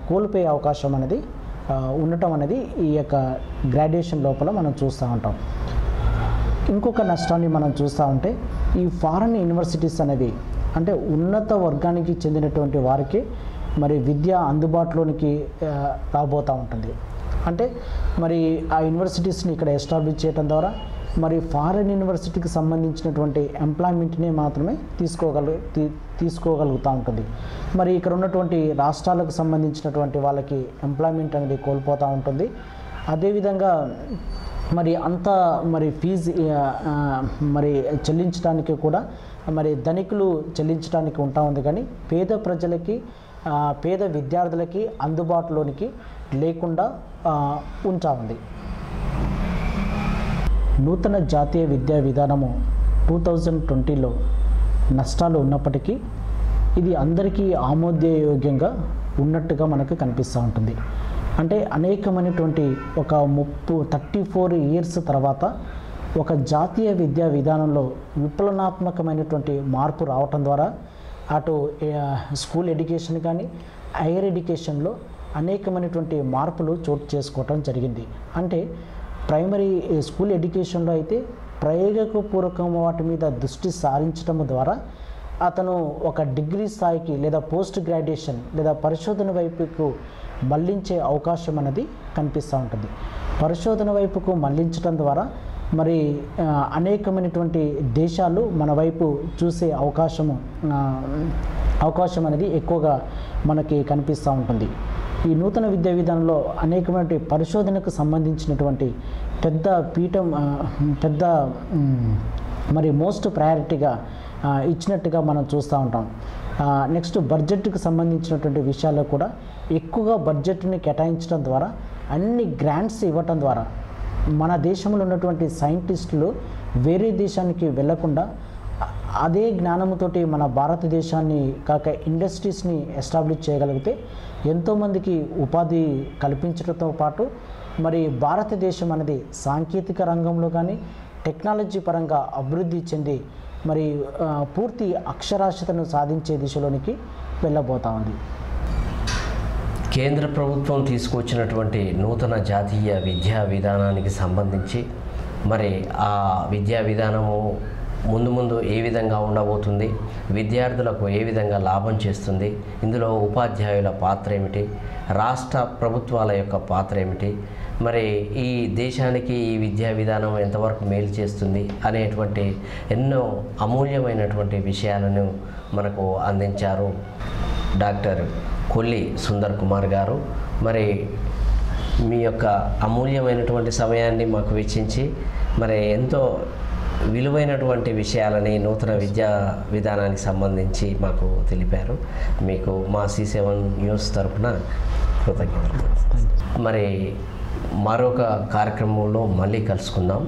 కోల్పోయే అవకాశం అనేది ఉండటం అనేది ఈ యొక్క గ్రాడ్యుయేషన్ లోపల మనం చూస్తూ ఉంటాం. ఇంకొక నష్టాన్ని మనం చూస్తూ ఉంటే ఈ ఫారెన్ యూనివర్సిటీస్ అనేవి అంటే ఉన్నత వర్గానికి చెందినటువంటి వారికి మరి విద్య అందుబాటులోనికి రాబోతూ ఉంటుంది. అంటే మరి ఆ యూనివర్సిటీస్ని ఇక్కడ ఎస్టాబ్లిష్ చేయడం ద్వారా మరి ఫారెన్ యూనివర్సిటీకి సంబంధించినటువంటి ఎంప్లాయ్మెంట్ని మాత్రమే తీసుకోగలుగుతూ ఉంటుంది. మరి ఇక్కడ ఉన్నటువంటి రాష్ట్రాలకు సంబంధించినటువంటి వాళ్ళకి ఎంప్లాయ్మెంట్ అనేది కోల్పోతూ ఉంటుంది. అదేవిధంగా మరి అంత మరి ఫీజు మరి చెల్లించడానికి కూడా మరి ధనికులు చెల్లించడానికి ఉంటా ఉంది. కానీ పేద ప్రజలకి పేద విద్యార్థులకి అందుబాటులోనికి లేకుండా ఉంటా ఉంది. నూతన జాతీయ విద్యా విధానము 2020లో నష్టాలు ఉన్నప్పటికీ ఇది అందరికీ ఆమోదయోగ్యంగా ఉన్నట్టుగా మనకు కనిపిస్తూ ఉంటుంది. అంటే అనేకమైనటువంటి ఒక 34 ఇయర్స్ తర్వాత ఒక జాతీయ విద్యా విధానంలో విప్లవాత్మకమైనటువంటి మార్పు రావటం ద్వారా అటు స్కూల్ ఎడ్యుకేషన్ కానీ హైయర్ ఎడ్యుకేషన్లో అనేకమైనటువంటి మార్పులు చోటు చేసుకోవటం జరిగింది. అంటే ప్రైమరీ స్కూల్ ఎడ్యుకేషన్లో అయితే ప్రయోగపూర్వకం వాటి మీద దృష్టి సారించడం ద్వారా అతను ఒక డిగ్రీ స్థాయికి లేదా పోస్ట్ గ్రాడ్యుయేషన్ లేదా పరిశోధన వైపుకు మళ్లించే అవకాశం అనేది కనిపిస్తూ ఉంటుంది. పరిశోధన వైపుకు మళ్లించడం ద్వారా మరి అనేకమైనటువంటి దేశాలు మన వైపు చూసే అవకాశం అనేది ఎక్కువగా మనకి కనిపిస్తూ ఉంటుంది. ఈ నూతన విద్యా విధానంలో అనేకమైన పరిశోధనకు సంబంధించినటువంటి పెద్ద మరి మోస్ట్ ప్రయారిటీగా ఇచ్చినట్టుగా మనం చూస్తూ ఉంటాం. నెక్స్ట్ బడ్జెట్కి సంబంధించినటువంటి విషయాల్లో కూడా ఎక్కువగా బడ్జెట్ని కేటాయించడం ద్వారా అన్ని గ్రాంట్స్ ఇవ్వటం ద్వారా మన దేశంలో ఉన్నటువంటి సైంటిస్టులు వేరే దేశానికి వెళ్లకుండా అదే జ్ఞానంతోటి మన భారతదేశాన్ని కాక ఇండస్ట్రీస్ని ఎస్టాబ్లిష్ చేయగలిగితే ఎంతోమందికి ఉపాధి కల్పించడంతో పాటు మరి భారతదేశం అనేది సాంకేతిక రంగంలో కానీ టెక్నాలజీ పరంగా అభివృద్ధి చెంది మరి పూర్తి అక్షరాస్యతను సాధించే దిశలోనికి వెళ్ళబోతా ఉంది. కేంద్ర ప్రభుత్వం తీసుకొచ్చినటువంటి నూతన జాతీయ విద్యా విధానానికి సంబంధించి మరి ఆ విద్యా విధానము ముందు ఏ విధంగా ఉండబోతుంది, విద్యార్థులకు ఏ విధంగా లాభం చేస్తుంది, ఇందులో ఉపాధ్యాయుల పాత్ర ఏమిటి, రాష్ట్ర ప్రభుత్వాల యొక్క పాత్ర ఏమిటి, మరి ఈ దేశానికి ఈ విద్యా విధానం ఎంతవరకు మేలు చేస్తుంది అనేటువంటి ఎన్నో అమూల్యమైనటువంటి విషయాలను మనకు అందించారు డాక్టర్ కొల్లి సుందర్ కుమార్ గారు. మరి మీ యొక్క అమూల్యమైనటువంటి సమయాన్ని మాకు వెచ్చించి మరి ఎంతో విలువైనటువంటి విషయాలని నూతన విద్యా విధానానికి సంబంధించి మాకు తెలిపారు. మీకు మా C7 న్యూస్ తరఫున కృతజ్ఞతలు. మరి మరొక కార్యక్రమంలో మళ్ళీ కలుసుకుందాం.